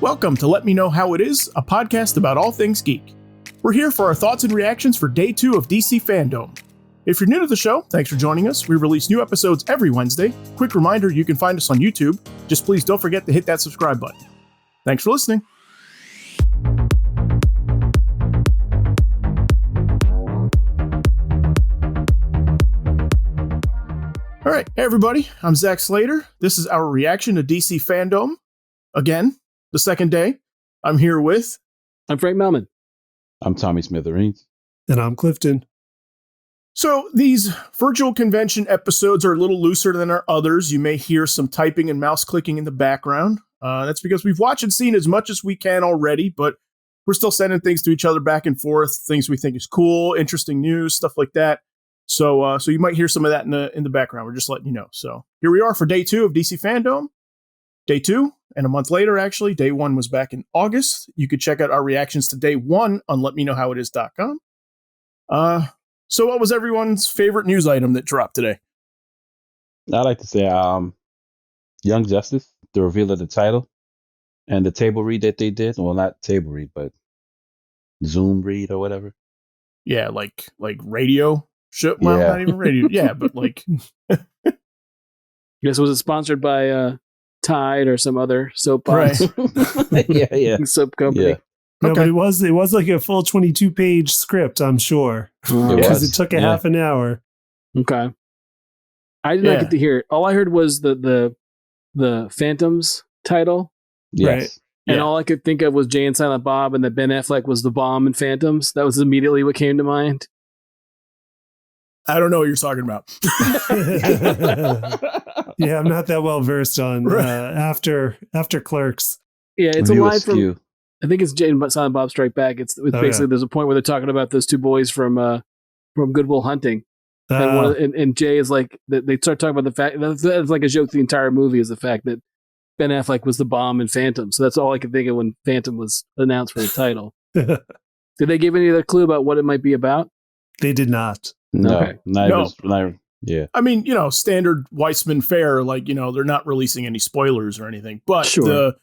Welcome to Let Me Know How It Is, a podcast about all things geek. We're here for our thoughts and reactions for Day 2 of DC FanDome. If you're new to the show, thanks for joining us. We release new episodes every Wednesday. Quick reminder, you can find us on YouTube. Just please don't forget to hit that subscribe button. Thanks for listening. All right, hey everybody, I'm Zach Slater. This is our reaction to DC FanDome. Again, the second day. I'm here with... I'm Frank Melman. I'm Tommy Smithereens. And I'm Clifton. So these virtual convention episodes are a little looser than our others. You may hear some typing and mouse clicking in the background. That's because we've watched and seen as much as we can already, but we're still sending things to each other back and forth, things we think is cool, interesting news, stuff like that. So you might hear some of that in the background. We're just letting you know. So here we are for Day 2 of DC FanDome. Day 2, and a month later, actually. Day 1 was back in August. You could check out our reactions to Day 1 on letmeknowhowitis.com. So what was everyone's favorite news item that dropped today? I'd like to say Young Justice, the reveal of the title, and the table read that they did. Well, not table read, but Zoom read or whatever. Yeah, like radio show. Well, not even radio. Yeah, but like... Yes, was it sponsored by Tide or some other soap box? Right. yeah. Soap company. Yeah. No, Okay. but it was like a full 22-page script, I'm sure. Because it took a half an hour. Okay. I did not get to hear it. All I heard was the Phantoms title. Yes. Right. And Yeah. all I could think of was Jay and Silent Bob, and that Ben Affleck was the bomb in Phantoms. That was immediately what came to mind. I don't know what you're talking about. Yeah, I'm not that well versed on after Clerks. Yeah, it's When a he was line from... skew. I think it's Jay and Silent Bob Strike Back. It's basically there's a point where they're talking about those two boys from Good Will Hunting, and Jay is like they start talking about the fact that's like a joke. The entire movie is the fact that Ben Affleck was the bomb in Phantom. So that's all I could think of when Phantom was announced for the title. Did they give any other clue about what it might be about? They did not. No, Okay. yeah. I mean, standard Weissman fare, like, they're not releasing any spoilers or anything, but Sure.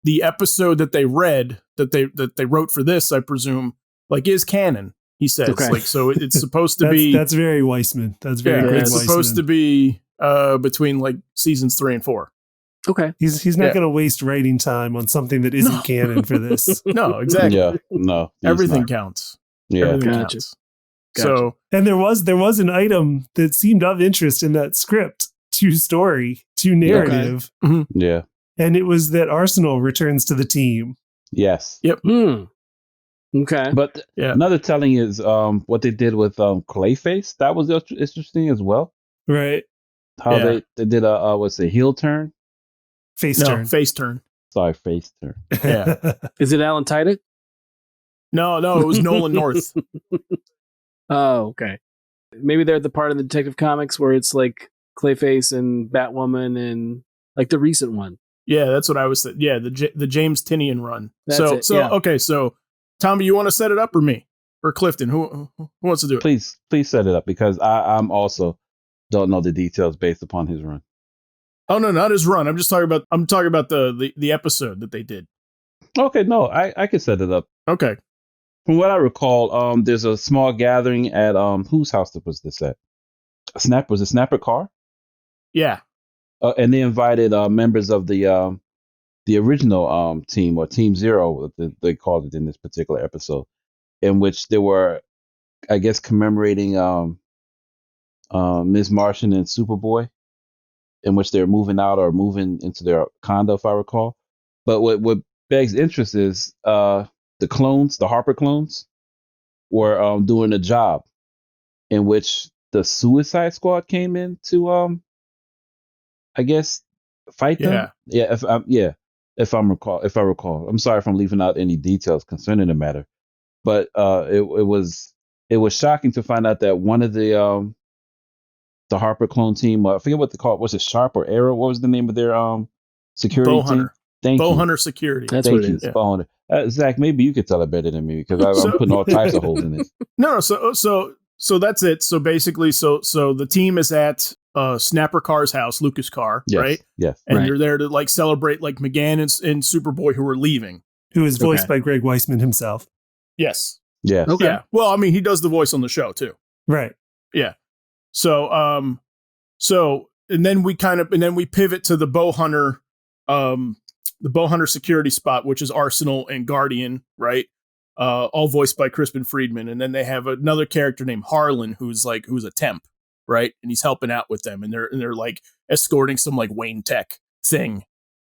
the episode that they read, that they wrote for this, I presume, like, is canon, he says. Okay. Like, so it's supposed to be... That's very Weissman. That's very great it's Weissman. supposed to be between, like, seasons 3 and 4. Okay. He's not going to waste writing time on something that isn't canon for this. No, exactly. Yeah, no. he's Everything not. counts. Yeah. Everything Gotcha. counts. Gotcha. So, And there was an item that seemed of interest in that script to story, to narrative. Yeah. And it was that Arsenal returns to the team. Yes. Okay. But Yeah. another telling is what they did with Clayface. That was interesting as well. Right. How Yeah. they did a heel turn. Face no, turn. face turn. Sorry, face turn. Yeah. Is it Alan Tudyk? No, it was Nolan North. Oh, okay. Maybe they're the part of the Detective Comics where it's like Clayface and Batwoman and like the recent one. Yeah, that's what I was saying. Yeah, the James Tynion run. That's it, yeah. Okay, so Tommy, you want to set it up or me? Or Clifton? Who wants to do it? Please set it up because I'm also don't know the details based upon his run. Oh no, not his run. I'm talking about the episode that they did. Okay, no, I can set it up. Okay. From what I recall, there's a small gathering at whose house was this at? Was it Snapper Car? Yeah. And they invited members of the original team, or Team Zero, they called it in this particular episode, in which they were, I guess, commemorating Ms. Martian and Superboy, in which they're moving out or moving into their condo, if I recall. But what begs interest is the clones, the Harper clones, were doing a job in which the Suicide Squad came in to, I guess, fight them. Yeah, if I recall. I'm sorry if I'm leaving out any details concerning the matter, but it was shocking to find out that one of the Harper clone team, I forget what they call it. Was it Sharp or Arrow? What was the name of their security Bow team? Hunter. Thank Bow you. Hunter Security. That's Thank what you. it is. Bow Hunter. Zach, maybe you could tell it better than me because I'm putting all types of holes in this. No, so that's it. So basically, so the team is at Snapper Carr's house, Lucas Carr, Yes, right? yes. And Right. they're there to like celebrate like McGann and Superboy who are leaving. Who is voiced by Greg Weisman himself. Yes. Yes. Okay. Yeah. Well, I mean, he does the voice on the show too. Right. Yeah. So, and then we pivot to the Bowhunter security spot, which is Arsenal and Guardian, right? All voiced by Crispin Freedman. And then they have another character named Harlan, who's a temp, right? And he's helping out with them, and they're like escorting some like Wayne Tech thing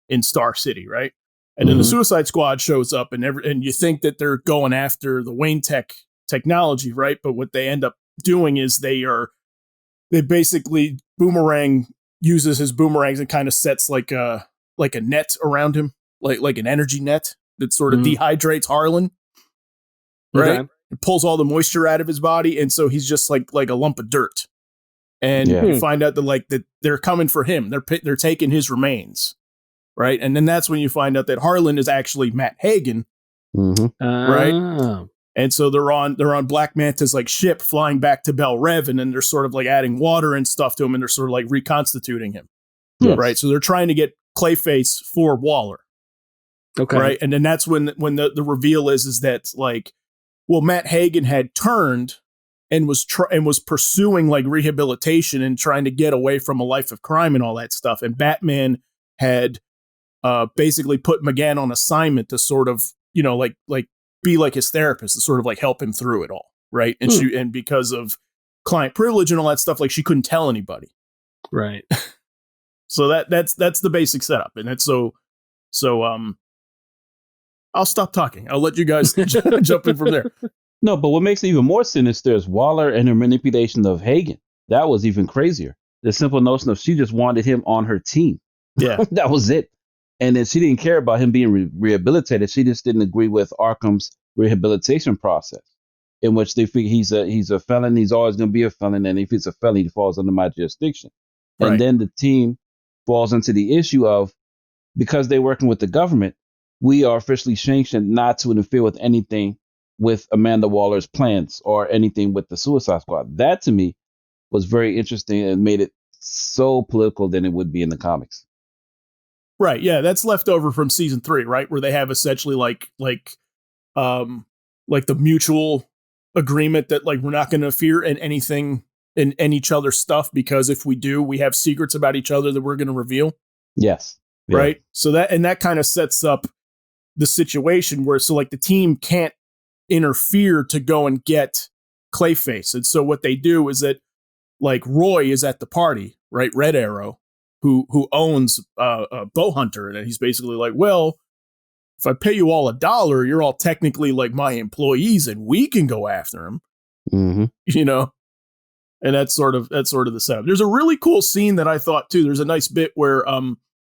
in Star City, right? And then the Suicide Squad shows up, and you think that they're going after the Wayne Tech technology, right? But what they end up doing is they basically Boomerang uses his boomerangs and kind of sets like a net around him, like an energy net that sort of dehydrates Harlan, right? Okay. It pulls all the moisture out of his body, and so he's just like a lump of dirt. And you find out that they're coming for him. They're taking his remains, right? And then that's when you find out that Harlan is actually Matt Hagen, right? And so they're on Black Manta's like ship flying back to Bel Rev, and then they're sort of like adding water and stuff to him, and they're sort of like reconstituting him, right? So they're trying to get Clayface for Waller, Okay. right? And then that's when the reveal is that like, well, Matt Hagen had turned and was pursuing like rehabilitation and trying to get away from a life of crime and all that stuff, and Batman had basically put McGann on assignment to sort of like be like his therapist to sort of like help him through it all, right? And and because of client privilege and all that stuff, like she couldn't tell anybody, Right. so that's the basic setup, and that's so I'll stop talking. I'll let you guys jump in from there. No, but what makes it even more sinister is Waller and her manipulation of Hagen. That was even crazier. The simple notion of she just wanted him on her team. Yeah. That was it. And then she didn't care about him being rehabilitated. She just didn't agree with Arkham's rehabilitation process, in which they figure he's a felon. He's always going to be a felon. And if he's a felon, he falls under my jurisdiction. Right. And then the team falls into the issue of, because they're working with the government, we are officially sanctioned not to interfere with anything with Amanda Waller's plans or anything with the Suicide Squad. That to me was very interesting and made it so political than it would be in the comics. Right. Yeah. That's left over from season 3, right? Where they have essentially like the mutual agreement that like we're not going to interfere in anything in each other's stuff, because if we do, we have secrets about each other that we're going to reveal. Yes. Yeah. Right. So that kind of sets up the situation where so like the team can't interfere to go and get Clayface. And so what they do is that like Roy is at the party, right? Red Arrow, who owns Bowhunter, and he's basically like, well, if I pay you all $1, you're all technically like my employees, and we can go after him. And that's sort of the setup. There's a really cool scene that I thought too. There's a nice bit where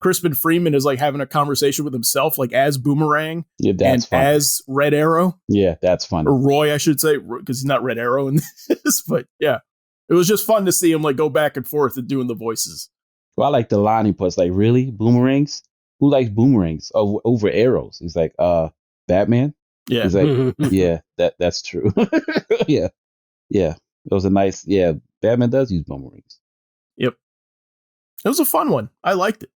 Crispin Freeman is like having a conversation with himself, like as Boomerang and fun. as Red Arrow. Yeah, that's fun. Or Roy, I should say, because he's not Red Arrow in this. But yeah, it was just fun to see him like go back and forth and doing the voices. Well, I like the line he puts, like, really? Boomerangs? Who likes boomerangs over arrows? He's like, Batman? Yeah. He's like, yeah, that's true. Yeah. It was a nice, Batman does use boomerangs. Yep. It was a fun one. I liked it.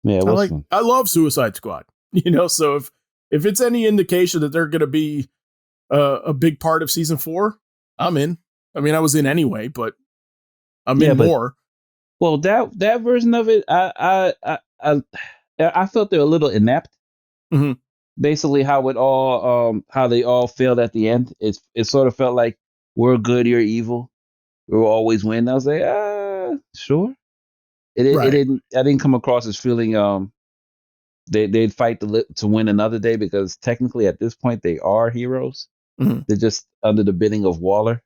Yeah, it was fun. I love Suicide Squad. So if it's any indication that they're going to be a big part of season 4, I'm in. I mean, I was in anyway, but I'm in more. Well, that version of it, I felt they're a little inept. Mm-hmm. Basically, how they all failed at the end. It sort of felt like we're good, you're evil, we'll always win. I was like, sure. It didn't. I didn't come across as feeling they'd fight to win another day, because technically at this point they are heroes. Mm-hmm. They're just under the bidding of Waller.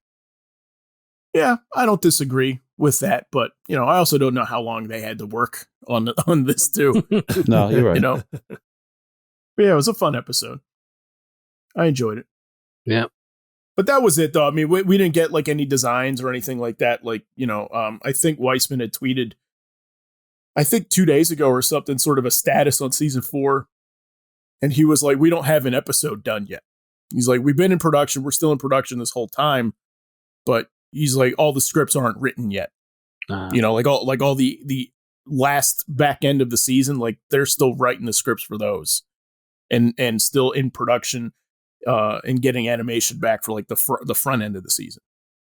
Yeah, I don't disagree with that, but I also don't know how long they had to work on this too. No, you're right. But yeah, it was a fun episode. I enjoyed it. Yeah. But that was it, though. I mean, we didn't get like any designs or anything like that. Like, I think Weisman had tweeted, I think 2 days ago or something, sort of a status on season 4. And he was like, we don't have an episode done yet. He's like, we've been in production. We're still in production this whole time. But he's like, all the scripts aren't written yet. like all the last back end of the season, like they're still writing the scripts for those, and still in production, and getting animation back for like the front end of the season.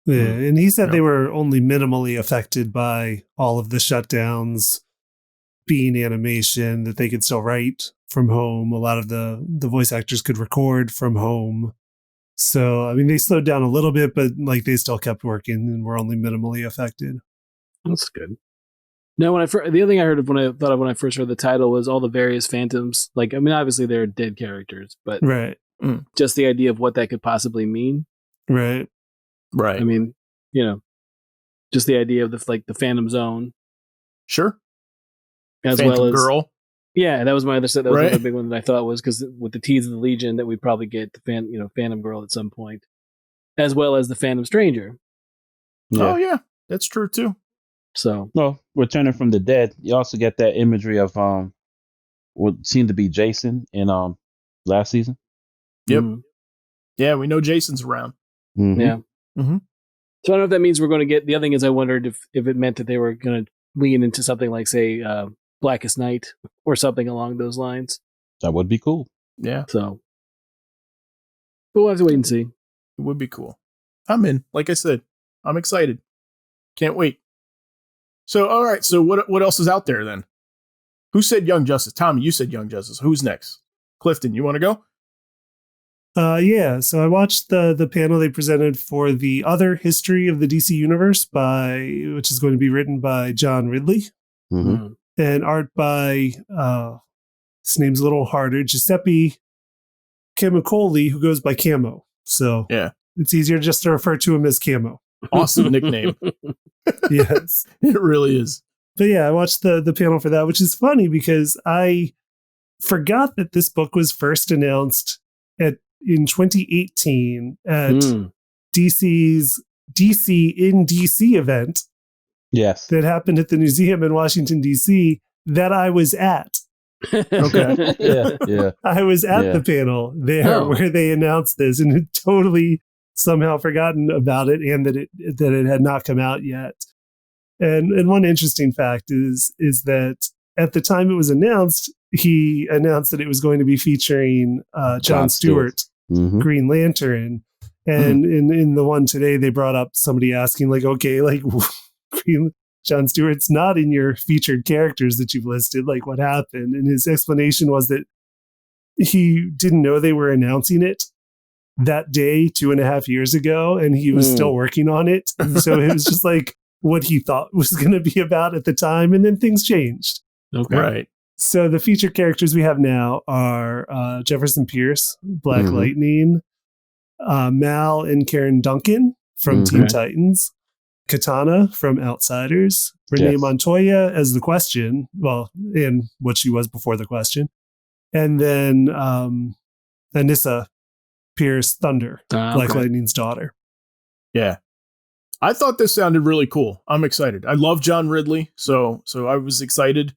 Yeah, and he said they were only minimally affected by all of the shutdowns being animation, that they could still write from home. A lot of the voice actors could record from home. So, I mean, they slowed down a little bit, but like they still kept working and were only minimally affected. That's good. Now, the other thing I heard of when I first heard the title was all the various phantoms. Like, I mean, obviously they're dead characters, but just the idea of what that could possibly mean. Right. I mean, just the idea of the Phantom Zone. Sure. As Phantom well as Girl. Yeah, that was my other set. That was another big one that I thought was, because with the Teeds of the Legion that we'd probably get the Phantom Girl at some point, as well as the Phantom Stranger. Yeah. Oh yeah, that's true too. So, returning from the dead, you also get that imagery of what seemed to be Jason in last season. Yep. Mm-hmm. Yeah, we know Jason's around. Mm-hmm. Yeah. Mm-hmm. So I don't know if that means we're going to get. The other thing is, I wondered if it meant that they were going to lean into something like, say, Blackest Night or something along those lines. That would be cool. Yeah. So, but we'll have to wait and see. It would be cool. I'm in. Like I said, I'm excited. Can't wait. So, all right. So what else is out there then? Who said Young Justice? Tommy, you said Young Justice. Who's next? Clifton, you want to go? Yeah. So I watched the panel they presented for the other history of the DC universe, which is going to be written by John Ridley, and art by his name's a little harder, Giuseppe Camicoli, who goes by Camo. So yeah, it's easier just to refer to him as Camo. Awesome nickname. Yes, it really is. But yeah, I watched the panel for that, which is funny because I forgot that this book was first announced in 2018 at DC's DC in DC event. Yes. That happened at the museum in Washington, D.C. that I was at. Okay. Yeah. I was at the panel there where they announced this, and had totally somehow forgotten about it, and that it had not come out yet. And one interesting fact is that at the time it was announced, he announced that it was going to be featuring Jon Stewart, Green Lantern. And in the one today, they brought up somebody asking, like, okay, like, Jon Stewart's not in your featured characters that you've listed. Like, what happened? And his explanation was that he didn't know they were announcing it that day 2.5 years ago, and he was still working on it. And so it was just like what he thought was going to be about at the time, and then things changed. Okay. Right. So the featured characters we have now are Jefferson Pierce, Black Lightning, Mal and Karen Duncan from Teen Titans, Katana from Outsiders, Renee Montoya as the Question, and what she was before the Question, and then Anissa Pierce Thunder, Black Lightning's daughter. Yeah. I thought this sounded really cool. I'm excited. I love John Ridley, so I was excited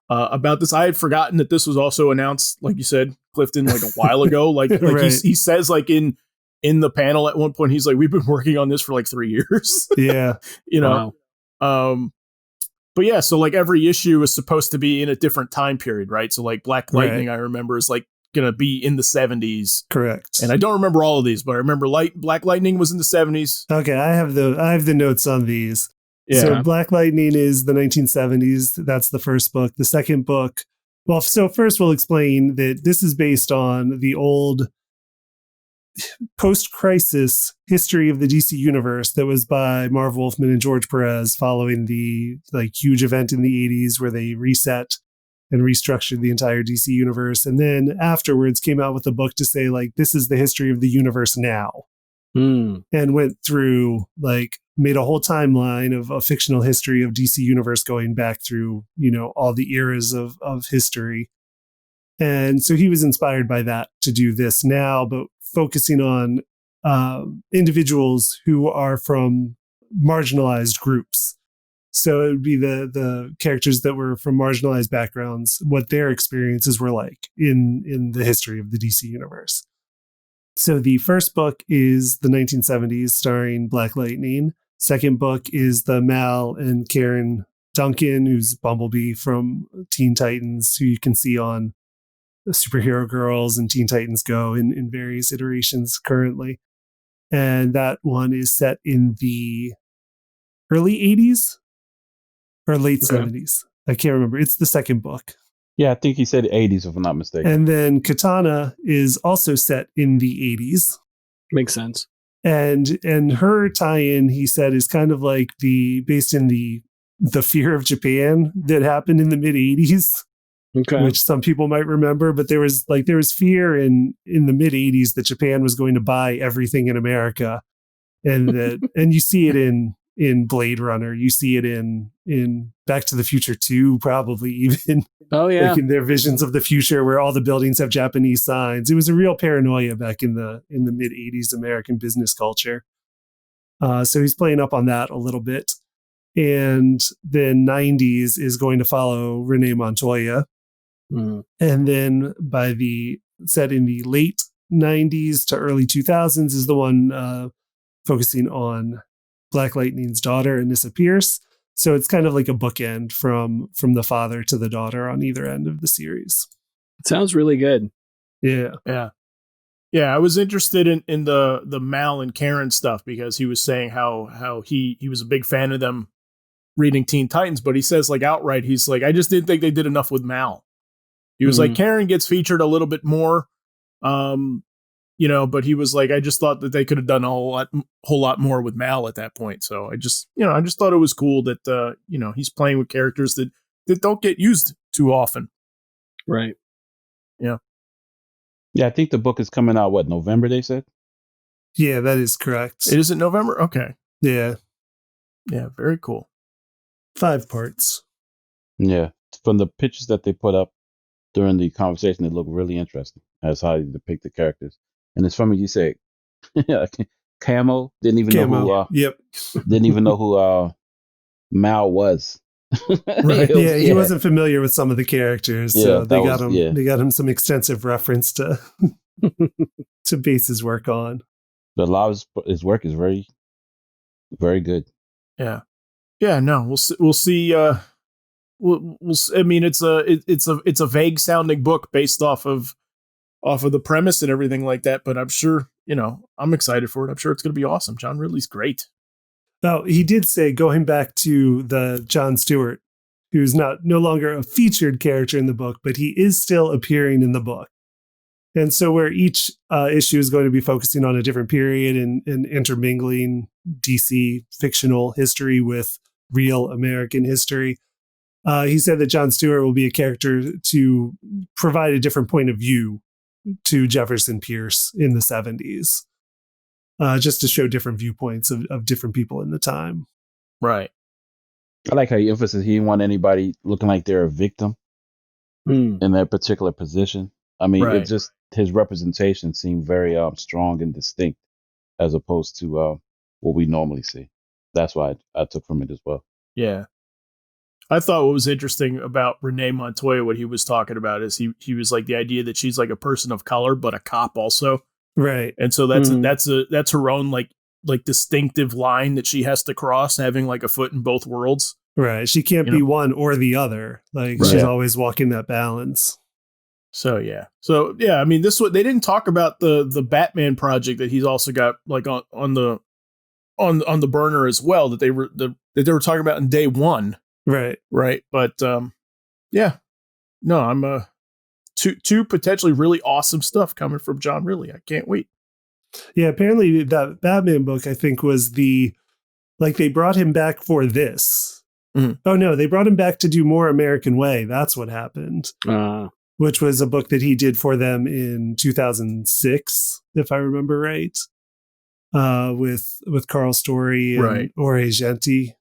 about this. I had forgotten that this was also announced, like you said, Clifton, like a while ago. Like right. he says, like in the panel at one point, he's like, we've been working on this for like 3 years. Yeah. Wow. But yeah, so like every issue is supposed to be in a different time period, right? So like Black Lightning, I remember, is like gonna be in the 70s. Correct. And I don't remember all of these, but I remember Black Lightning was in the 70s. Okay, I have the notes on these. Yeah. So Black Lightning is the 1970s. That's the first book. The second book, so first we'll explain that this is based on the old post-crisis history of the DC universe that was by Marv Wolfman and George Perez, following the huge event in the 80s where they reset and restructured the entire DC universe, and then afterwards came out with a book to say, like, this is the history of the universe now, and went through, like, made a whole timeline of a fictional history of DC universe going back through, all the eras of history. And so he was inspired by that to do this now, but focusing on individuals who are from marginalized groups. So it would be the characters that were from marginalized backgrounds, what their experiences were like in the history of the DC universe. So the first book is the 1970s, starring Black Lightning. Second book is the Mal and Karen Duncan, who's Bumblebee from Teen Titans, who you can see on Superhero Girls and Teen Titans Go in various iterations currently. And that one is set in the early 80s or late 70s. I can't remember. It's the second book. Yeah, I think he said 80s, if I'm not mistaken. And then Katana is also set in the 80s. Makes sense. And her tie-in, he said, is kind of like based in the fear of Japan that happened in the mid 80s, which some people might remember. But there was fear in the mid 80s that Japan was going to buy everything in America, and you see it in Blade Runner, you see it in Back to the Future 2, probably even. Oh yeah, like in their visions of the future where all the buildings have Japanese signs. It was a real paranoia back in the mid 80s American business culture. So he's playing up on that a little bit. And then 90s is going to follow Renee Montoya. And then set in the late 90s to early 2000s is the one focusing on Black Lightning's daughter, Anissa Pierce. So it's kind of like a bookend from the father to the daughter on either end of the series. It sounds really good. Yeah. I was interested in the Mal and Karen stuff because he was saying how he was a big fan of them reading Teen Titans, but he says like outright, he's like, I just didn't think they did enough with Mal. He was like, Karen gets featured a little bit more, but he was like, I just thought that they could have done a whole lot more with Mal at that point. So I just thought it was cool that, he's playing with characters that don't get used too often. Right. Yeah. Yeah, I think the book is coming out, November, they said? Yeah, that is correct. It is in November? Okay. Yeah. Yeah, very cool. 5 parts. Yeah. From the pictures that they put up during the conversation, it looked really interesting as how you depict the characters. And it's funny you say Camo didn't even know who Mal was. Right. He wasn't familiar with some of the characters, so they got him some extensive reference to to base his work on. But a lot of his work is very, very good. Yeah. Yeah, no, we'll see I mean it's a vague sounding book based off of the premise and everything like that, but I'm sure, I'm excited for it. I'm sure it's going to be awesome. Jon Ridley's great. Now, he did say, going back to the Jon Stewart, who's no longer a featured character in the book, but he is still appearing in the book. And so where each issue is going to be focusing on a different period and intermingling DC fictional history with real American history, he said that Jon Stewart will be a character to provide a different point of view to Jefferson Pierce in the 70s, just to show different viewpoints of different people in the time. Right. I like how he emphasizes he didn't want anybody looking like they're a victim in that particular position. I mean, It just, his representation seemed very strong and distinct as opposed to what we normally see. That's why I took from it as well. Yeah. I thought what was interesting about Renee Montoya, what he was talking about, is he was like the idea that she's like a person of color, but a cop also. Right. And so that's her own like distinctive line that she has to cross, having like a foot in both worlds. Right. She can't be one or the other. Like she's always walking that balance. So yeah. I mean, they didn't talk about the Batman project that he's also got like on the burner as well, that they were talking about in day one. Right. But I'm two potentially really awesome stuff coming from Jon Ridley. I can't wait. Yeah, apparently that Batman book, I think, was they brought him back for this. Mm-hmm. Oh no, they brought him back to do more American Way. That's what happened. Which was a book that he did for them in 2006, if I remember right. With Carl Story and Ore Genti.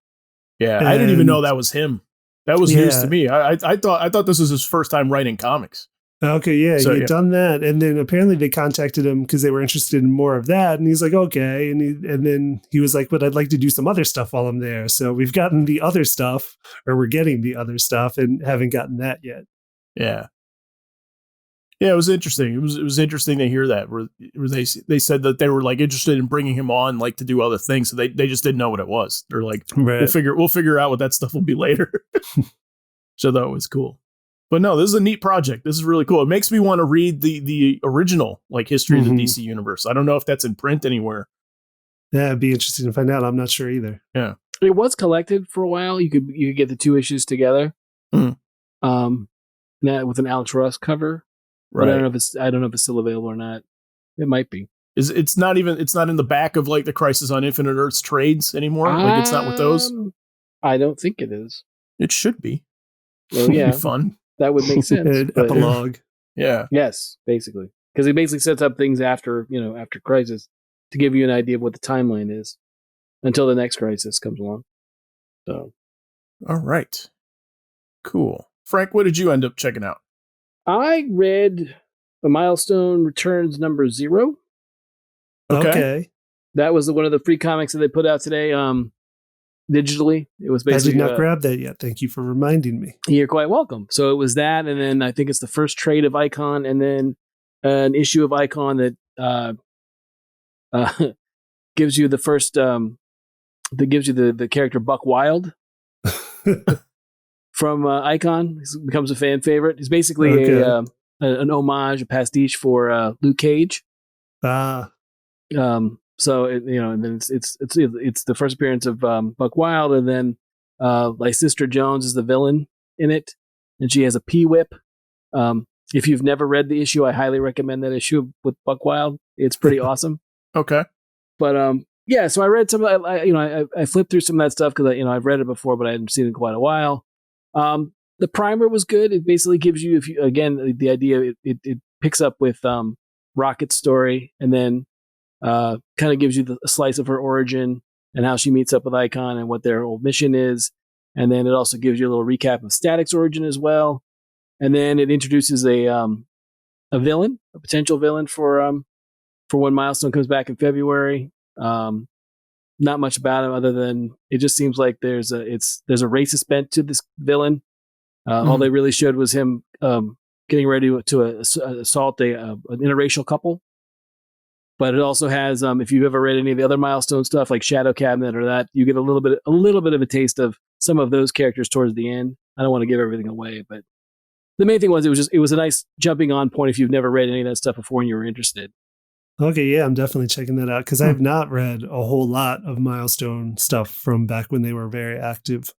Yeah, I didn't even know that was him. That was news to me. I thought this was his first time writing comics. Okay, yeah, so, he had done that, and then apparently they contacted him because they were interested in more of that, and he's like, okay, and then he was like, but I'd like to do some other stuff while I'm there. So we've gotten the other stuff, or we're getting the other stuff, and haven't gotten that yet. Yeah. Yeah, it was interesting. It was interesting to hear that. Where they said that they were like interested in bringing him on, like to do other things. So they just didn't know what it was. They're like, Right. we'll figure out what that stuff will be later. So that was cool. But no, this is a neat project. This is really cool. It makes me want to read the original like history of the DC universe. I don't know if that's in print anywhere. Yeah, it'd be interesting to find out. I'm not sure either. Yeah, it was collected for a while. You could get the 2 issues together. Now with an Alex Ross cover. Right. But I don't know if it's still available or not. It might be. It's not in the back of like the Crisis on Infinite Earths trades anymore. Like it's not with those. I don't think it is. It should be. Well, yeah, it'd be fun. That would make sense. Epilogue. Yeah. Yes, basically, because it basically sets up things after Crisis to give you an idea of what the timeline is until the next Crisis comes along. So, all right, cool. Frank, what did you end up checking out? I read The Milestone Returns number 0. Okay. That was one of the free comics that they put out today. Digitally, it was basically. I did not grab that yet. Thank you for reminding me. You're quite welcome. So it was that, and then I think it's the first trade of Icon, and then an issue of Icon that gives you the first that gives you the character Buck Wild from Icon. He becomes a fan favorite. He's basically an homage, a pastiche for Luke Cage. So and then it's the first appearance of Buck Wild, and then Lysistrata Jones is the villain in it, and she has a P-whip. If you've never read the issue, I highly recommend that issue with Buck Wild. It's pretty awesome. Okay, but yeah. So I read some. I flipped through some of that stuff because I've read it before, but I hadn't seen it in quite a while. The primer was good. It basically gives you, the idea. It picks up with Rocket's story, and then kind of gives you a slice of her origin and how she meets up with Icon and what their whole mission is. And then it also gives you a little recap of Static's origin as well. And then it introduces a villain, a potential villain for when Milestone comes back in February. Not much about him other than it just seems like there's a racist bent to this villain. All they really showed was him getting ready to assault an interracial couple. But it also has, if you've ever read any of the other Milestone stuff like Shadow Cabinet or that, you get a little bit of a taste of some of those characters towards the end. I don't want to give everything away, but the main thing was it was a nice jumping on point if you've never read any of that stuff before and you were interested. Okay, yeah, I'm definitely checking that out because I have not read a whole lot of Milestone stuff from back when they were very active.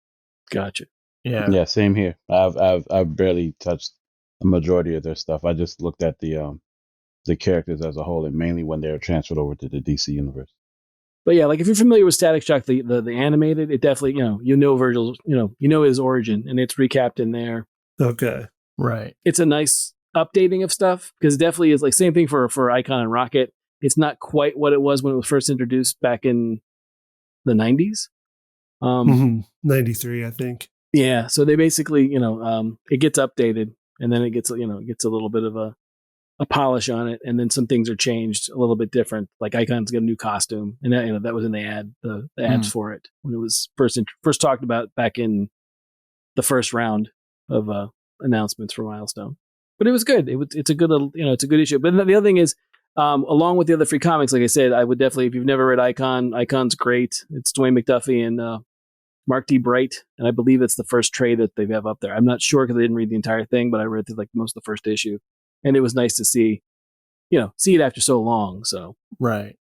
Gotcha. Yeah, same here. I've barely touched a majority of their stuff. I just looked at the characters as a whole, and mainly when they're transferred over to the DC universe. But yeah, like if you're familiar with Static Shock, the animated, it definitely Virgil's, his origin, and it's recapped in there. Okay, right. It's a nice updating of stuff because it definitely is like same thing for Icon and Rocket. It's not quite what it was when it was first introduced back in the 90s. 93, I think. Yeah, so they basically, it gets updated, and then it gets a little bit of a polish on it, and then some things are changed a little bit different. Like Icon's got a new costume, and that was in the ad, the ads for it when it was first talked about back in the first round of announcements for Milestone. But it was good. It's a good little, it's a good issue. But the other thing is, along with the other free comics, like I said, I would definitely, if you've never read Icon's great. It's Dwayne McDuffie and Mark D. Bright, and I believe it's the first trade that they have up there. I'm not sure because I didn't read the entire thing, but I read like most of the first issue, and it was nice to see it after so long. So right.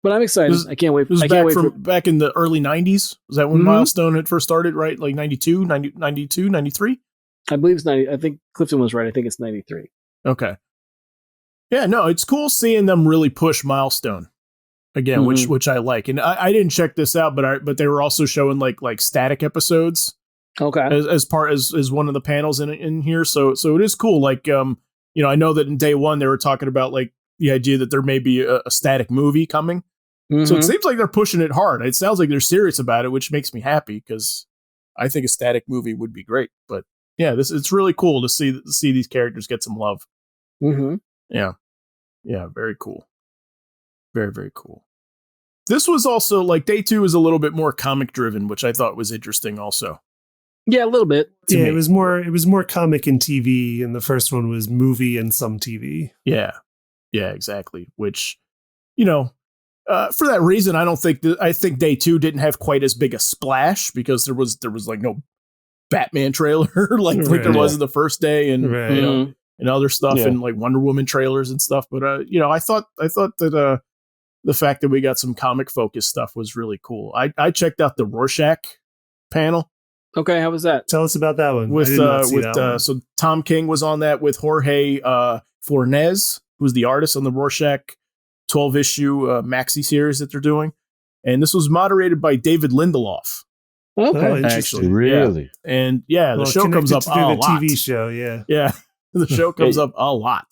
But I'm excited. I can't wait. I can't wait back in the early 90s. Was that when Milestone had first started, right? Like 92, 93? I believe it's 90. I think Clifton was right. I think it's 93. Okay. Yeah, no, it's cool seeing them really push Milestone again, which I like. And I didn't check this out, but they were also showing like static episodes. Okay. As part as one of the panels in here. So it is cool. Like I know that in day one they were talking about like the idea that there may be a static movie coming. So it seems like they're pushing it hard. It sounds like they're serious about it, which makes me happy because I think a static movie would be great. But yeah, it's really cool to see these characters get some love. Yeah, very cool, very, very cool. This was also like day 2 is a little bit more comic driven, which I thought was interesting. Also, Yeah, a little bit. Yeah, it was more comic and TV, and the first one was movie and some TV. Yeah, exactly. Which, for that reason, I think Day 2 didn't have quite as big a splash because there was like no Batman trailer like there was in the first day, and and other stuff, and like Wonder Woman trailers and stuff. But I thought that the fact that we got some comic focused stuff was really cool. I checked out the Rorschach panel. Okay, how was that? Tell us about that one. So Tom King was on that with Jorge Fornés, who's the artist on the Rorschach 12-issue maxi series that they're doing, and this was moderated by David Lindelof. Okay, interesting. Really? Yeah. And the show comes up a lot. TV show, yeah. The show comes up a lot.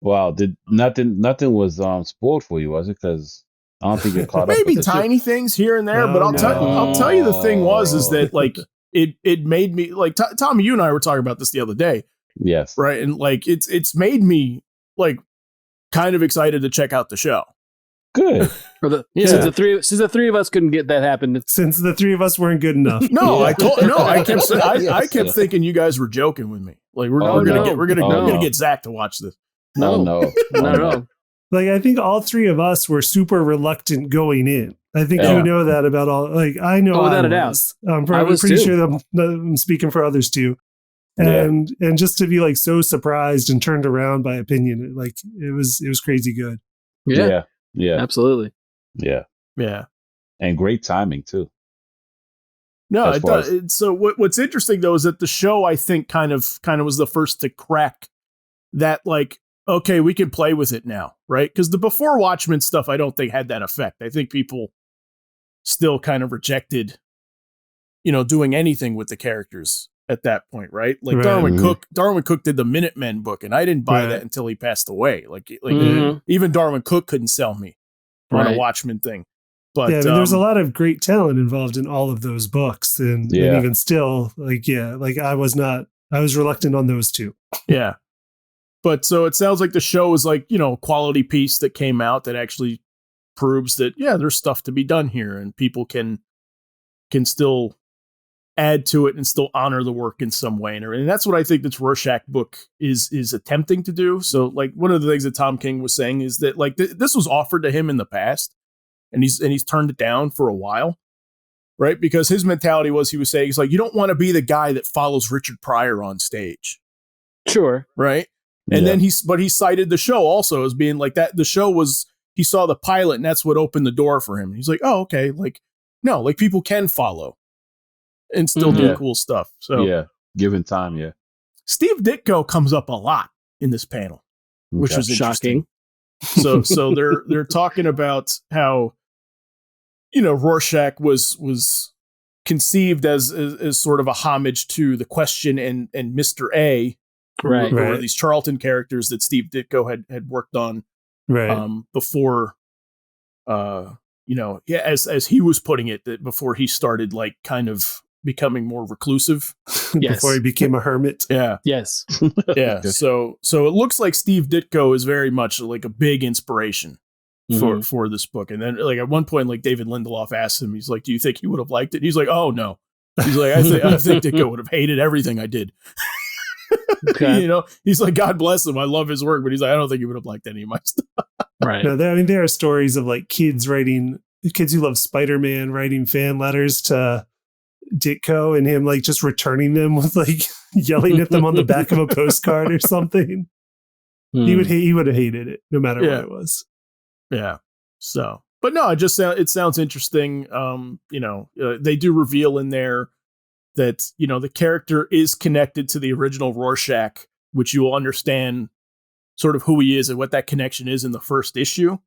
Wow, did nothing was spoiled for you, was it? Because I don't think you're caught up. Maybe tiny things here and there, but I'll tell you the thing is that like it made me like Tommy, you and I were talking about this the other day. Yes. Right, and like it's made me like kind of excited to check out the show. Good. Since the three of us couldn't get that happen. Since the three of us weren't good enough. I kept thinking you guys were joking with me. Like we're gonna get Zach to watch this. No. Like I think all three of us were super reluctant going in. I think you know that about all. Like I know without a doubt. I'm pretty sure that I'm speaking for others too. And just to be like so surprised and turned around by opinion, like it was crazy good. Yeah, absolutely. Yeah. And great timing too. No, it does. So what's interesting though is that the show I think kind of was the first to crack that like, okay, we can play with it now, right? Because the before Watchmen stuff I don't think had that effect. I think people still kind of rejected, doing anything with the characters at that point, right? Like Darwin Cook did the Minutemen book, and I didn't buy that until he passed away. Like even Darwin Cook couldn't sell me on a Watchmen thing. But there's a lot of great talent involved in all of those books, and even still, I was reluctant on those two. Yeah, but so it sounds like the show is like a quality piece that came out that actually proves that there's stuff to be done here, and people can still add to it and still honor the work in some way. And that's what I think this Rorschach book is attempting to do. So like one of the things that Tom King was saying is that like this was offered to him in the past and he's turned it down for a while, right? Because his mentality was, he was saying, he's like, you don't want to be the guy that follows Richard Pryor on stage. Sure. Right. And then he cited the show also as being like that. The show was, he saw the pilot and that's what opened the door for him. He's like, oh, okay. Like, no, like people can follow and still do cool stuff. So given time, Steve Ditko comes up a lot in this panel, which was shocking. So they're talking about how Rorschach was conceived as sort of a homage to The Question and Mr. A, who were these Charlton characters that Steve Ditko had worked on before. As he was putting it, that before he started like kind of becoming more reclusive. Before he became a hermit. Yeah. Yes. Yeah. So it looks like Steve Ditko is very much like a big inspiration for this book. And then like at one point, like David Lindelof asked him, he's like, do you think he would have liked it? He's like, oh no. He's like, I think Ditko would have hated everything I did. Okay. He's like, God bless him. I love his work, but he's like, I don't think he would have liked any of my stuff. Right. No, there are stories of like kids who love Spider-Man writing fan letters to Ditko and him like just returning them with like yelling at them on the back of a postcard or something. He would have hated it no matter what it was. Yeah. So, but no, it sounds interesting. They do reveal in there that, the character is connected to the original Rorschach, which you will understand sort of who he is and what that connection is in the first issue.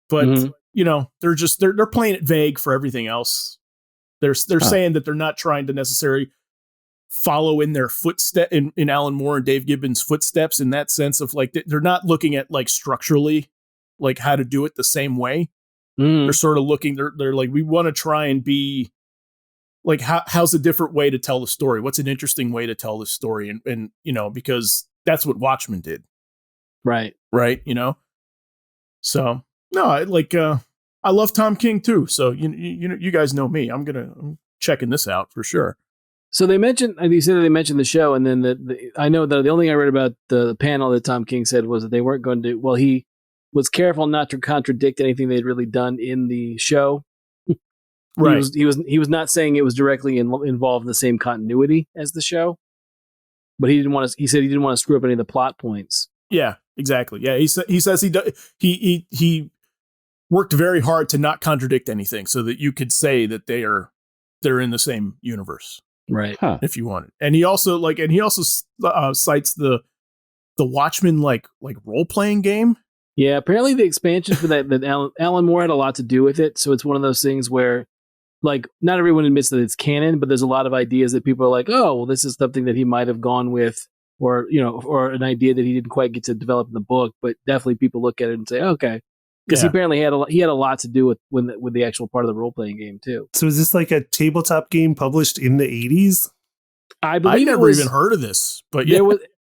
But, they're playing it vague for everything else. They're saying that they're not trying to necessarily follow in their footstep in Alan Moore and Dave Gibbons' footsteps in that sense of like, they're not looking at like structurally, like how to do it the same way. They're sort of looking, they're like, we want to try and be like, how's a different way to tell the story? What's an interesting way to tell the story? And because that's what Watchmen did. Right. Right. So no, I love Tom King too. So, you guys know me. I'm checking this out for sure. So they mentioned, you said that they mentioned the show, and then I know that the only thing I read about the panel that Tom King said was that they weren't going to. Well, he was careful not to contradict anything they'd really done in the show. Right. He was not saying it was directly involved in the same continuity as the show, but he said he didn't want to screw up any of the plot points. Yeah, exactly. Yeah, he says he worked very hard to not contradict anything, so that you could say that they're in the same universe. Right. If you want it. And he also cites the Watchmen like role-playing game. Yeah, apparently the expansion for that Alan Moore had a lot to do with it. So it's one of those things where, like, not everyone admits that it's canon, but there's a lot of ideas that people are like, oh, well, this is something that he might have gone with, or or an idea that he didn't quite get to develop in the book. But definitely people look at it and say, okay, because he apparently had a lot to do with the actual part of the role playing game too. So is this like a tabletop game published in the 80s? I believe I never even heard of this, but yeah,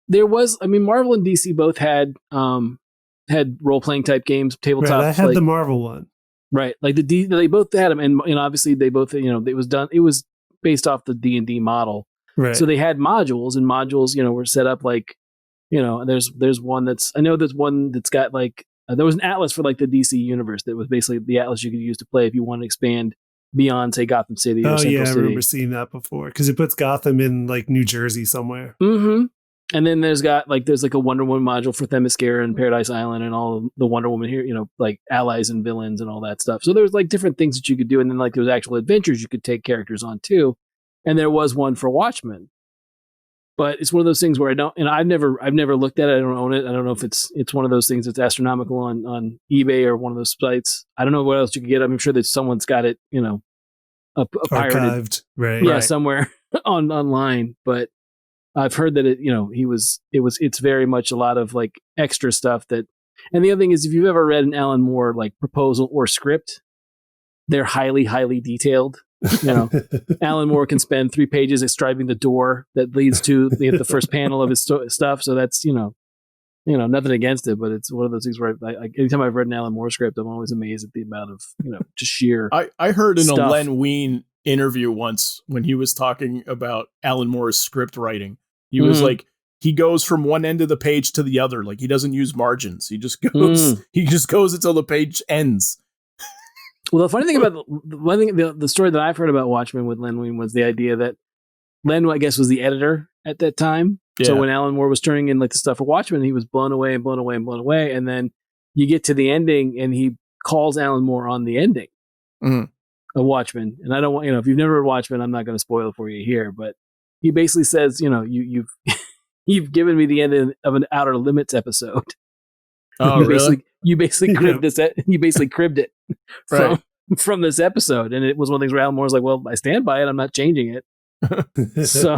there was. I mean, Marvel and DC both had role playing type games, tabletop. Right, I had the Marvel one. Right, like they both had them, and obviously they both it was based off the D&D model. Right. So they had modules, and modules were set up like there's one that's got like there was an atlas for like the DC universe that was basically the atlas you could use to play if you want to expand beyond, say, Gotham City or Central City. I remember seeing that before because it puts Gotham in like New Jersey somewhere. Mm-hmm. And then there's a Wonder Woman module for Themyscira and Paradise Island and all the Wonder Woman here, like allies and villains and all that stuff. So there's like different things that you could do, and then like there's actual adventures you could take characters on too. And there was one for Watchmen. But it's one of those things where I've never looked at it. I don't own it. I don't know if it's one of those things that's astronomical on eBay or one of those sites. I don't know what else you could get. I'm sure that someone's got it, archived, right? Yeah, somewhere online. But I've heard that it's very much a lot of like extra stuff that. And the other thing is, if you've ever read an Alan Moore like proposal or script, they're highly, highly detailed. Alan Moore can spend 3 pages describing the door that leads to the first panel of his stuff. So that's nothing against it, but it's one of those things where anytime I've read an Alan Moore script, I'm always amazed at the amount of just sheer. I heard in stuff. a Len Wein interview once when he was talking about Alan Moore's script writing, he was like, he goes from one end of the page to the other, like he doesn't use margins. He just goes until the page ends. Well, the funny thing about the story that I've heard about Watchmen with Len Wein was the idea that Len, I guess, was the editor at that time. Yeah. So when Alan Moore was turning in like the stuff for Watchmen, he was blown away and blown away and blown away. And then you get to the ending, and he calls Alan Moore on the ending of Watchmen. And I don't want if you've never read Watchmen, I'm not going to spoil it for you here. But he basically says, you've given me the end of an Outer Limits episode. Oh, really? You basically cribbed this. You basically cribbed it from this episode, and it was one of the things where Alan Moore was like, "Well, I stand by it. I'm not changing it." so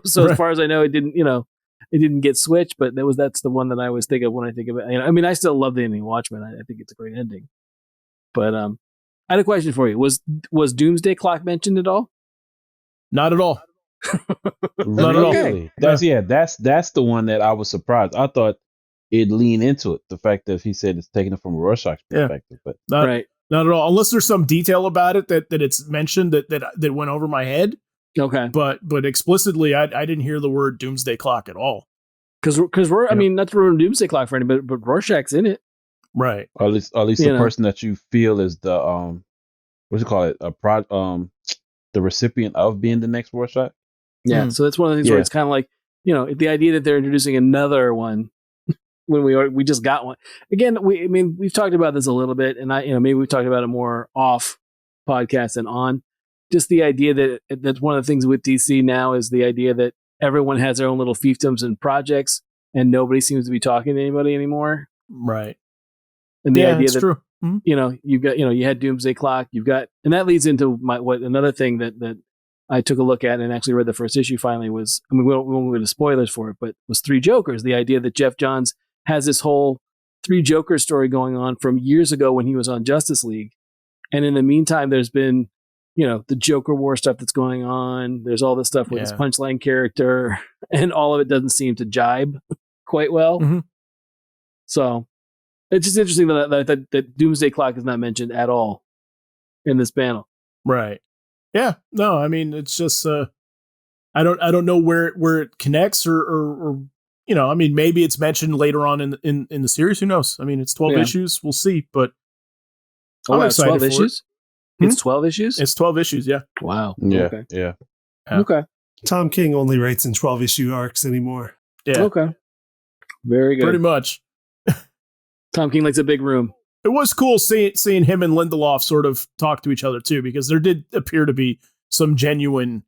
as far as I know, it didn't get switched. But that's the one that I always think of when I think of it. I mean, I still love the ending of Watchmen. I think it's a great ending. But I had a question for you. Was Doomsday Clock mentioned at all? Not at all. Not at all. That's the one that I was surprised. I thought it'd lean into it. The fact that he said it's taken it from a Rorschach's perspective, but not at all. Unless there's some detail about it that it's mentioned that went over my head. Okay, but explicitly, I didn't hear the word Doomsday Clock at all. Because I mean, not to ruin Doomsday Clock for anybody, but Rorschach's in it, right? Or at least the person that you feel is the what do you call it? The recipient of being the next Rorschach. Yeah, so that's one of the things where it's kind of like the idea that they're introducing another one. When we just got one again, we've talked about this a little bit, and maybe we've talked about it more off podcast and on. Just the idea that's one of the things with DC now is the idea that everyone has their own little fiefdoms and projects, and nobody seems to be talking to anybody anymore. Right. And the idea that true. Mm-hmm. You've got you had Doomsday Clock, and that leads into another thing that I took a look at and actually read the first issue finally was. I mean, we won't go into spoilers for it, but was Three Jokers. The idea that Jeff Johns has this whole Three Jokers story going on from years ago when he was on Justice League. And in the meantime, there's been, the Joker War stuff that's going on. There's all this stuff with his Punchline character, and all of it doesn't seem to jibe quite well. Mm-hmm. So it's just interesting that Doomsday Clock is not mentioned at all in this panel. Right. Yeah. No, I mean, it's just, I don't know where it connects or I mean, maybe it's mentioned later on in the series. Who knows? I mean, it's 12 issues. We'll see. But I'm excited 12 issues. It's 12 issues. It's 12 issues. Yeah. Wow. Yeah. Okay. Yeah. Okay. Tom King only writes in 12-issue arcs anymore. Yeah. Okay. Very good. Pretty much. Tom King likes a big room. It was cool seeing him and Lindelof sort of talk to each other too, because there did appear to be some genuine,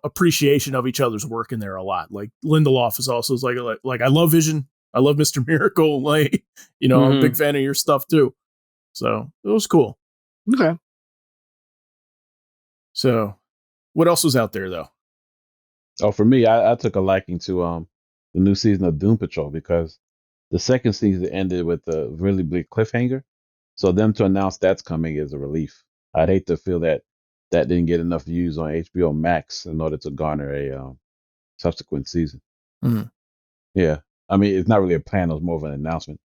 appreciation of each other's work in there a lot. Like Lindelof is also like I love Vision, I love Mr. Miracle, like I'm a big fan of your stuff too. So it was cool. Okay. So, what else was out there though? Oh, for me, I took a liking to the new season of Doom Patrol because the second season ended with a really big cliffhanger. So them to announce that's coming is a relief. I'd hate to feel that didn't get enough views on HBO Max in order to garner a subsequent season. Mm-hmm. Yeah, I mean it's not really a plan; it was more of an announcement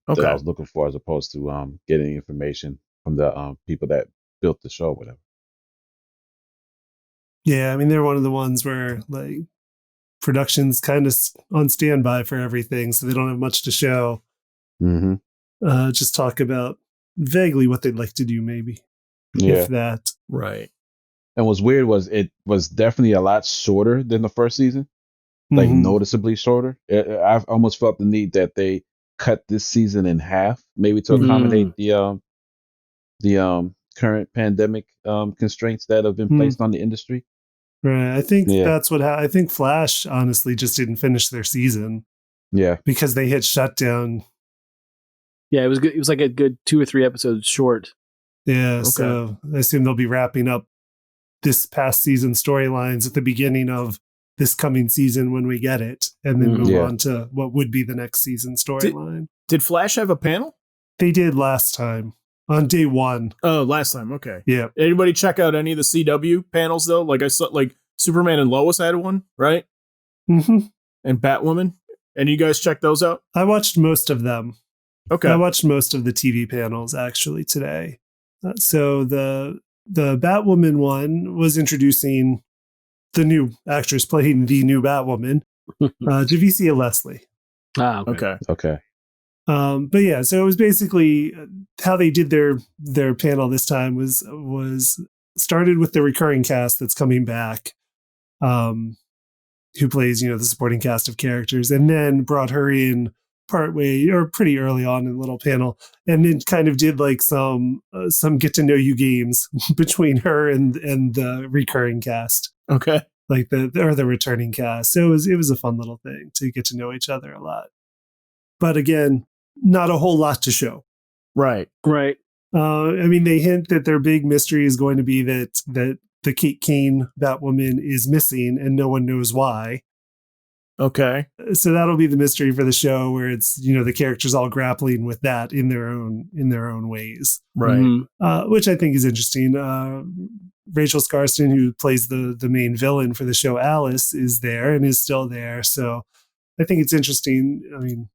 that I was looking for, as opposed to getting information from the people that built the show, or whatever. Yeah, I mean they're one of the ones where like production's kind of on standby for everything, so they don't have much to show. Mm-hmm. Just talk about vaguely what they'd like to do, maybe. Yeah. If that. Right. And what's weird was it was definitely a lot shorter than the first season, like noticeably shorter. I almost felt the need that they cut this season in half, maybe to accommodate the current pandemic constraints that have been placed on the industry. Right. I think that's what I think Flash honestly just didn't finish their season. Yeah. Because they hit shutdown. Yeah, it was good. It was like a good 2 or 3 episodes short. Yeah, so I assume they'll be wrapping up this past season storylines at the beginning of this coming season when we get it, and then move on to what would be the next season storyline. Did Flash have a panel? They did last time on day 1. Oh, last time. Okay. Yeah. Anybody check out any of the CW panels though? Like I saw, like Superman and Lois had one, right? Mm-hmm. And Batwoman. And you guys check those out? I watched most of them. Okay. I watched most of the TV panels actually today. So the Batwoman one was introducing the new actress playing the new Batwoman, Javicia Leslie. Ah, okay. But yeah, so it was basically how they did their panel this time was started with the recurring cast that's coming back, who plays the supporting cast of characters, and then brought her in partway or pretty early on in the little panel, and then kind of did like some get to know you games between her and the recurring cast. Okay. Like the returning cast. So it was a fun little thing to get to know each other a lot. But again, not a whole lot to show. Right. Right. I mean, they hint that their big mystery is going to be that the Kate Kane Batwoman is missing and no one knows why. Okay. So that'll be the mystery for the show, where it's the characters all grappling with that in their own ways, right? Which I think is interesting. Rachel Skarsten, who plays the main villain for the show, Alice, is there and is still there. So I think it's interesting. I mean,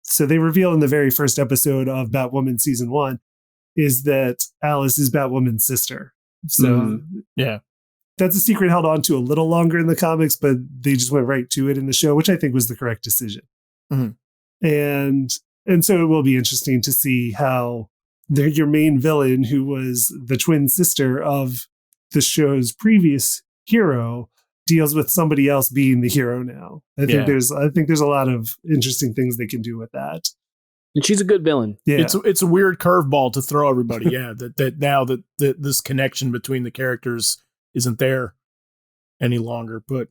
so they reveal in the very first episode of Batwoman season 1 is that Alice is Batwoman's sister. So yeah. That's a secret held on to a little longer in the comics, but they just went right to it in the show, which I think was the correct decision. Mm-hmm. And so it will be interesting to see how your main villain, who was the twin sister of the show's previous hero, deals with somebody else being the hero now. I think there's a lot of interesting things they can do with that. And she's a good villain. Yeah. It's a weird curveball to throw everybody. Yeah. that now that this connection between the characters isn't there any longer, but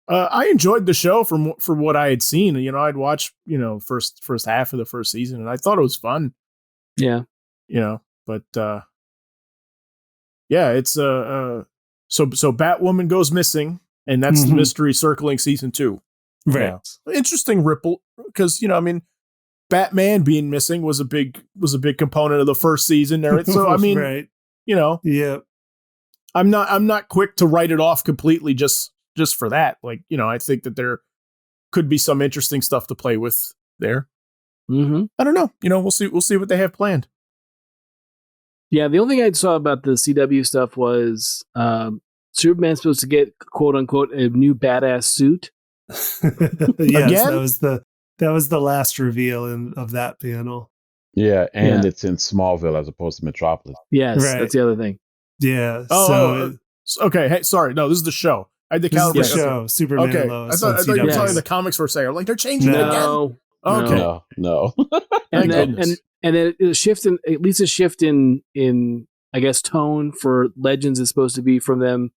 I enjoyed the show for what I had seen. I'd watched first half of the first season, and I thought it was fun. Yeah, but it's so Batwoman goes missing, and that's the mystery circling season 2. Right. Interesting ripple, because Batman being missing was a big component of the first season there. So I mean, right. Yeah. I'm not quick to write it off completely just for that. Like, I think that there could be some interesting stuff to play with there. Mm-hmm. I don't know. We'll see what they have planned. Yeah, the only thing I saw about the CW stuff was Superman's supposed to get quote unquote a new badass suit. Yes, Again? that was the last reveal of that panel. Yeah, and it's in Smallville as opposed to Metropolis. Yes, Right. that's the other thing. Yeah. Okay. Hey, sorry. No, this is the show. I had to this is the calibrate. show. Superman Okay. and Lois. I thought you were Yes. talking the comics for a second. Like they're changing it again. No. Okay. No. And Thank then a shift in at least a shift in I guess tone for Legends is supposed to be from them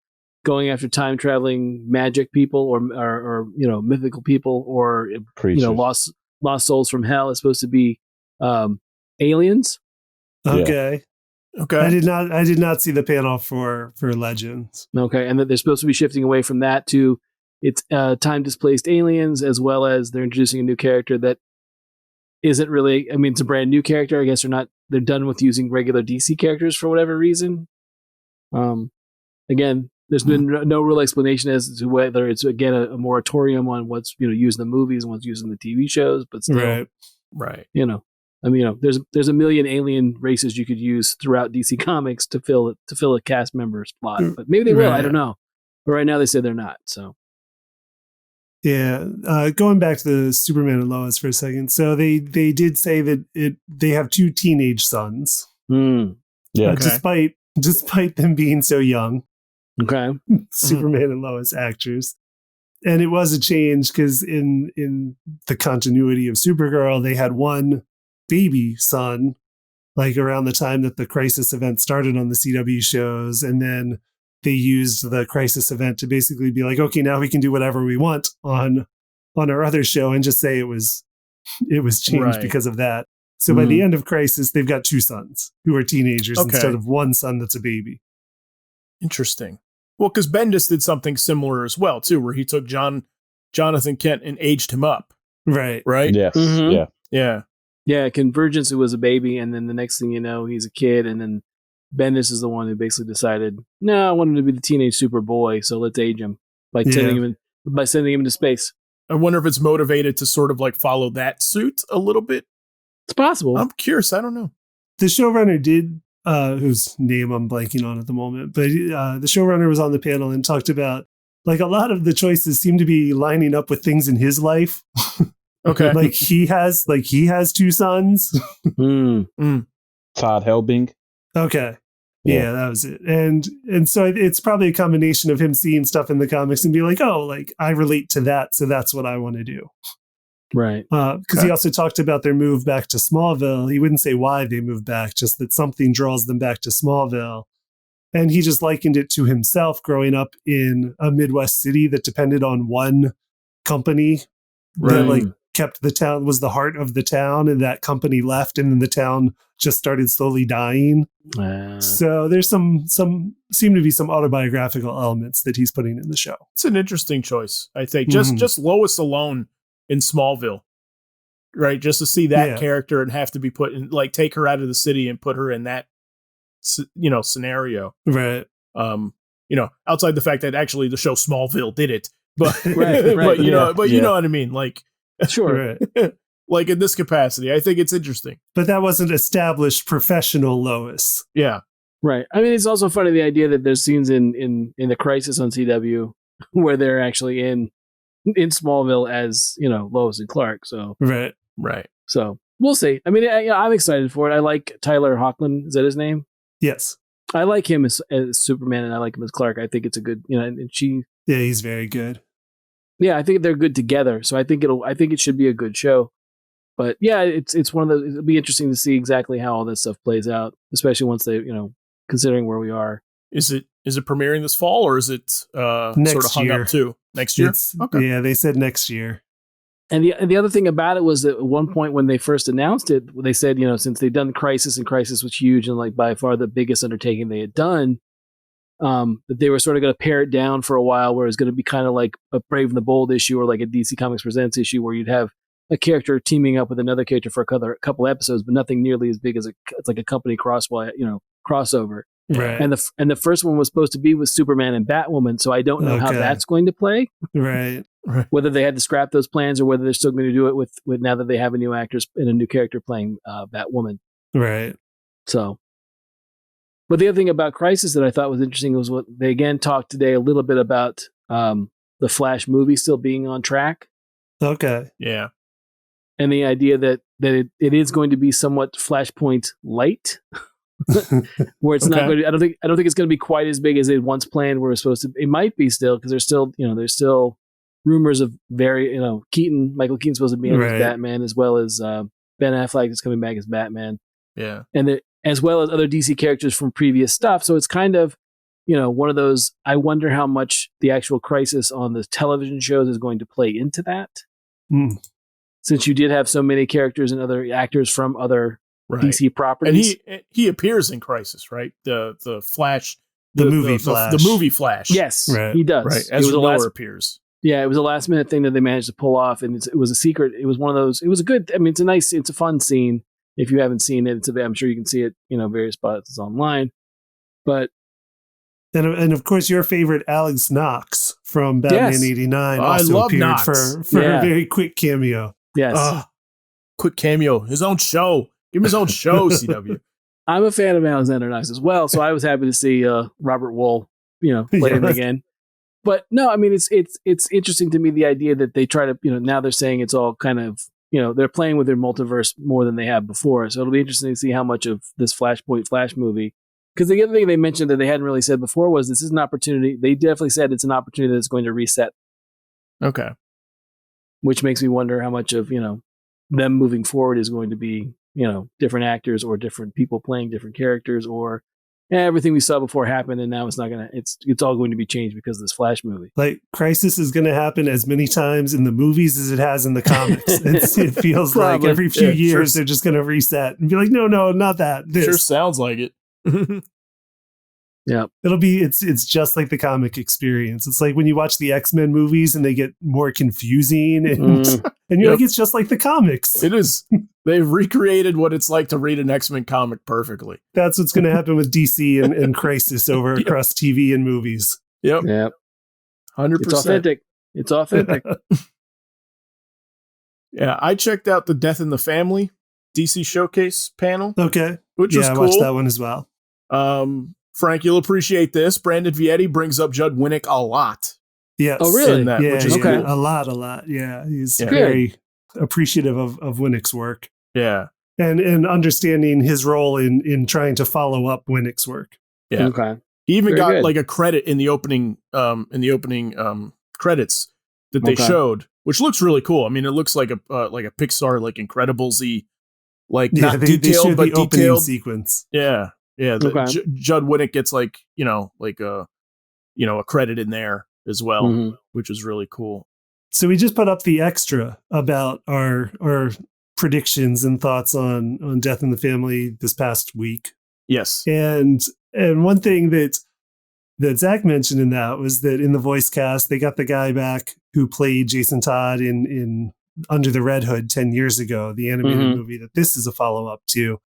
going after time traveling magic people or mythical people or Creatures. lost souls from hell. Is supposed to be aliens. Okay. Okay. I did not see the panel for Legends. Okay, and that they're supposed to be shifting away from that to it's time displaced aliens, as well as they're introducing a new character that isn't really. I mean, it's a brand new character. I guess they're done with using regular DC characters for whatever reason. Again, there's been no real explanation as to whether it's again a moratorium on what's used in the movies and what's used in the TV shows, but still, right. I mean, there's a million alien races you could use throughout DC Comics to fill a cast member spot, but maybe they will. I don't know. But right now they say they're not. So, yeah. Going back to the Superman and Lois for a second, so they did say that they have 2 teenage sons. Yeah. Despite them being so young. Okay. Superman and Lois actors. And it was a change because in the continuity of Supergirl, they had one baby son, like around the time that the Crisis event started on the CW shows. And then they used the Crisis event to basically be like, okay, now we can do whatever we want on our other show and just say it was changed because of that. So by the end of Crisis, they've got 2 sons who are teenagers instead of one son that's a baby. Interesting. Well, because Bendis did something similar as well, too, where he took Jonathan Kent and aged him up. Right. Yes. Mm-hmm. Yeah. Convergence, it was a baby, and then the next thing you know, he's a kid, and then Bendis is the one who basically decided, no, I want him to be the teenage Superboy, so let's age him by sending him into space. I wonder if it's motivated to sort of like follow that suit a little bit. It's possible. I'm curious. I don't know. The showrunner did, whose name I'm blanking on at the moment, but the showrunner was on the panel and talked about like a lot of the choices seem to be lining up with things in his life. Okay. like he has 2 sons. Todd Helbing. Okay. Yeah, that was it. And so it's probably a combination of him seeing stuff in the comics and be like, oh, like I relate to that, so that's what I want to do. Right. Because he also talked about their move back to Smallville. He wouldn't say why they moved back, just that something draws them back to Smallville. And he just likened it to himself growing up in a Midwest city that depended on one company that like kept the town, was the heart of the town, and that company left, and then the town just started slowly dying. So there's some seem to be some autobiographical elements that he's putting in the show. It's an interesting choice, I think. Just Lois alone in Smallville, right? Just to see that character and have to be put in, like, take her out of the city and put her in that, scenario. Right. Outside the fact that actually the show Smallville did it, but right. you know what I mean? Like, sure. Right. Like in this capacity, I think it's interesting. But that wasn't established professional Lois. Yeah. Right. I mean, it's also funny the idea that there's scenes in the Crisis on CW where they're actually in Smallville as, Lois and Clark. So right. So we'll see. I mean, I'm excited for it. I like Tyler Hoechlin. Is that his name? Yes. I like him as Superman, and I like him as Clark. I think it's a good, and she. Yeah, he's very good. Yeah, I think they're good together. So I think it should be a good show. But yeah, it's one of those. It'll be interesting to see exactly how all this stuff plays out, especially once they, considering where we are. Is it premiering this fall, or is it next sort of hung year. Up too? Next year? Okay. Yeah, they said next year. And the other thing about it was that at one point when they first announced it, they said, since they'd done Crisis, and Crisis was huge and like by far the biggest undertaking they had done, that they were sort of going to pare it down for a while, where it's going to be kind of like a Brave and the Bold issue or like a DC Comics Presents issue where you'd have a character teaming up with another character for a couple episodes, but nothing nearly as big as it's like a company crossover. Right. And the first one was supposed to be with Superman and Batwoman, so I don't know how that's going to play. Right. Whether they had to scrap those plans or whether they're still going to do it with now that they have a new actress and a new character playing Batwoman. Right. So But the other thing about Crisis that I thought was interesting was what they again talked today a little bit about the Flash movie still being on track. Okay. Yeah. And the idea that it is going to be somewhat Flashpoint light, where it's not going to. I don't think it's going to be quite as big as they once planned. Where it's supposed to. It might be still because there's still rumors of Michael Keaton's supposed to be in as Batman, as well as Ben Affleck is coming back as Batman. Yeah, and as well as other DC characters from previous stuff. So it's kind of one of those. I wonder how much the actual Crisis on the television shows is going to play into that. Since you did have so many characters and other actors from other DC properties. And he appears in Crisis, right? The Flash. The movie Flash. The movie Flash. Yes, he does. Right. Ezra Miller appears. Yeah, it was a last minute thing that they managed to pull off, and it was a secret. It was one of those. It was a good. I mean, it's a fun scene. If you haven't seen it, I'm sure you can see it. Various spots online. But and of course, your favorite Alex Knox from Batman '89 also appeared Knox. for a very quick cameo. Yes, quick cameo. His own show. Give him his own show. CW. I'm a fan of Alexander Knox as well, so I was happy to see Robert Wool, play him again. But no, I mean it's interesting to me the idea that they try to, now they're saying it's all kind of, they're playing with their multiverse more than they have before. So it'll be interesting to see how much of this Flashpoint Flash movie, because the other thing they mentioned that they hadn't really said before was this is an opportunity. They definitely said it's an opportunity that's going to reset. Okay. Which makes me wonder how much of, them moving forward is going to be, different actors or different people playing different characters, or everything we saw before happened and now it's not going to, it's all going to be changed because of this Flash movie. Like Crisis is going to happen as many times in the movies as it has in the comics. It feels like every few years they're just going to reset and be like, no, not that. This. Sure sounds like it. Yeah. It's just like the comic experience. It's like when you watch the X-Men movies and they get more confusing and you're like, it's just like the comics. It is. They've recreated what it's like to read an X-Men comic perfectly. That's what's going to happen with DC and Crisis across TV and movies. Yep. 100%. It's authentic. It's authentic. Yeah. I checked out the Death in the Family DC Showcase panel. Okay. Which was cool. I watched that one as well. Frank, you'll appreciate this. Brandon Vietti brings up Judd Winnick a lot. Yes. Oh, really? Which is cool. A lot. Yeah. He's very appreciative of Winnick's work. Yeah. And understanding his role in trying to follow up Winnick's work. Yeah. Okay. He even got like a credit in the opening credits that they showed, which looks really cool. I mean, it looks like a Pixar, like Incredibles-y, like not detailed, but the detailed sequence. Yeah. Yeah. Judd Winnick gets a credit in there as well, which is really cool. So we just put up the extra about our predictions and thoughts on Death in the Family this past week. Yes. And one thing that Zach mentioned in that was that in the voice cast, they got the guy back who played Jason Todd in Under the Red Hood 10 years ago, the animated movie that this is a follow-up to.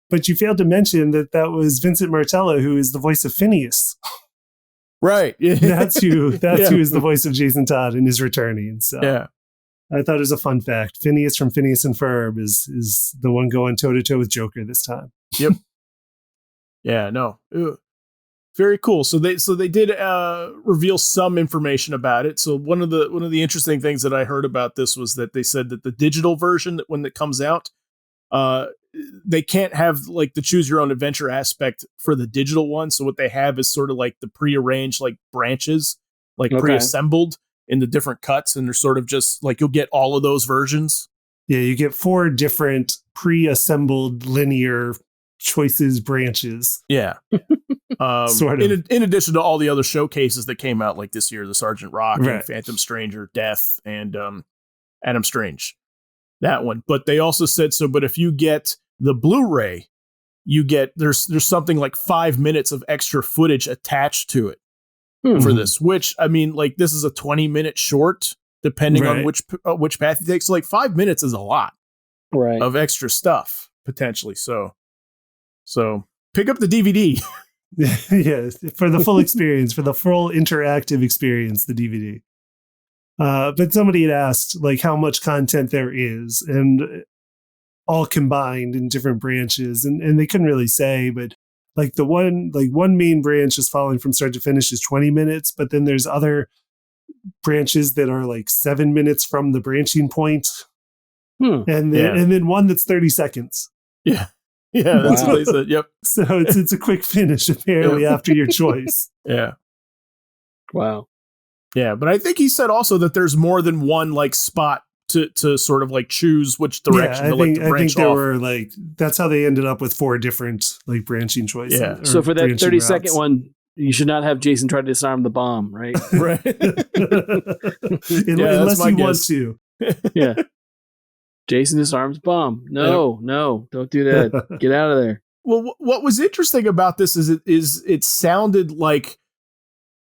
But you failed to mention that was Vincent Martello, who is the voice of Phineas. Right. That's who is the voice of Jason Todd and is returning. So I thought it was a fun fact. Phineas from Phineas and Ferb is the one going toe-to-toe with Joker this time. Yep. Yeah, no. Very cool. So they did reveal some information about it. So one of the interesting things that I heard about this was that they said that the digital version, that when it comes out, they can't have like the choose your own adventure aspect for the digital one. So what they have is sort of like the prearranged like branches, like preassembled in the different cuts. And they're sort of just like, you'll get all of those versions. Yeah. You get 4 different preassembled linear choices branches. Yeah. Sort of. In addition to all the other showcases that came out like this year, the Sergeant Rock and Phantom Stranger, Death, and Adam Strange. That one. But they also said but if you get the Blu-ray, you get there's something like 5 minutes of extra footage attached to it for this, which I mean, like this is a 20-minute short, depending on which path you take. So like 5 minutes is a lot of extra stuff potentially. So pick up the DVD. Yes, for the full experience, for the full interactive experience, the DVD. But somebody had asked like how much content there is, and all combined in different branches, and they couldn't really say, but like one main branch is following from start to finish is 20 minutes, but then there's other branches that are like 7 minutes from the branching point. And then one that's 30 seconds. Yeah. Yeah, that's what they said. Yep. So it's a quick finish apparently after your choice. Yeah. Wow. Yeah, but I think he said also that there's more than one like spot to sort of like choose which direction to branch I think there off. were like, that's how they ended up with 4 different like branching choices. Yeah. So for that 30-second one, you should not have Jason try to disarm the bomb, right? Right. Unless you want to. Yeah. Jason disarms bomb. No, don't do that. Get out of there. Well, what was interesting about this is it sounded like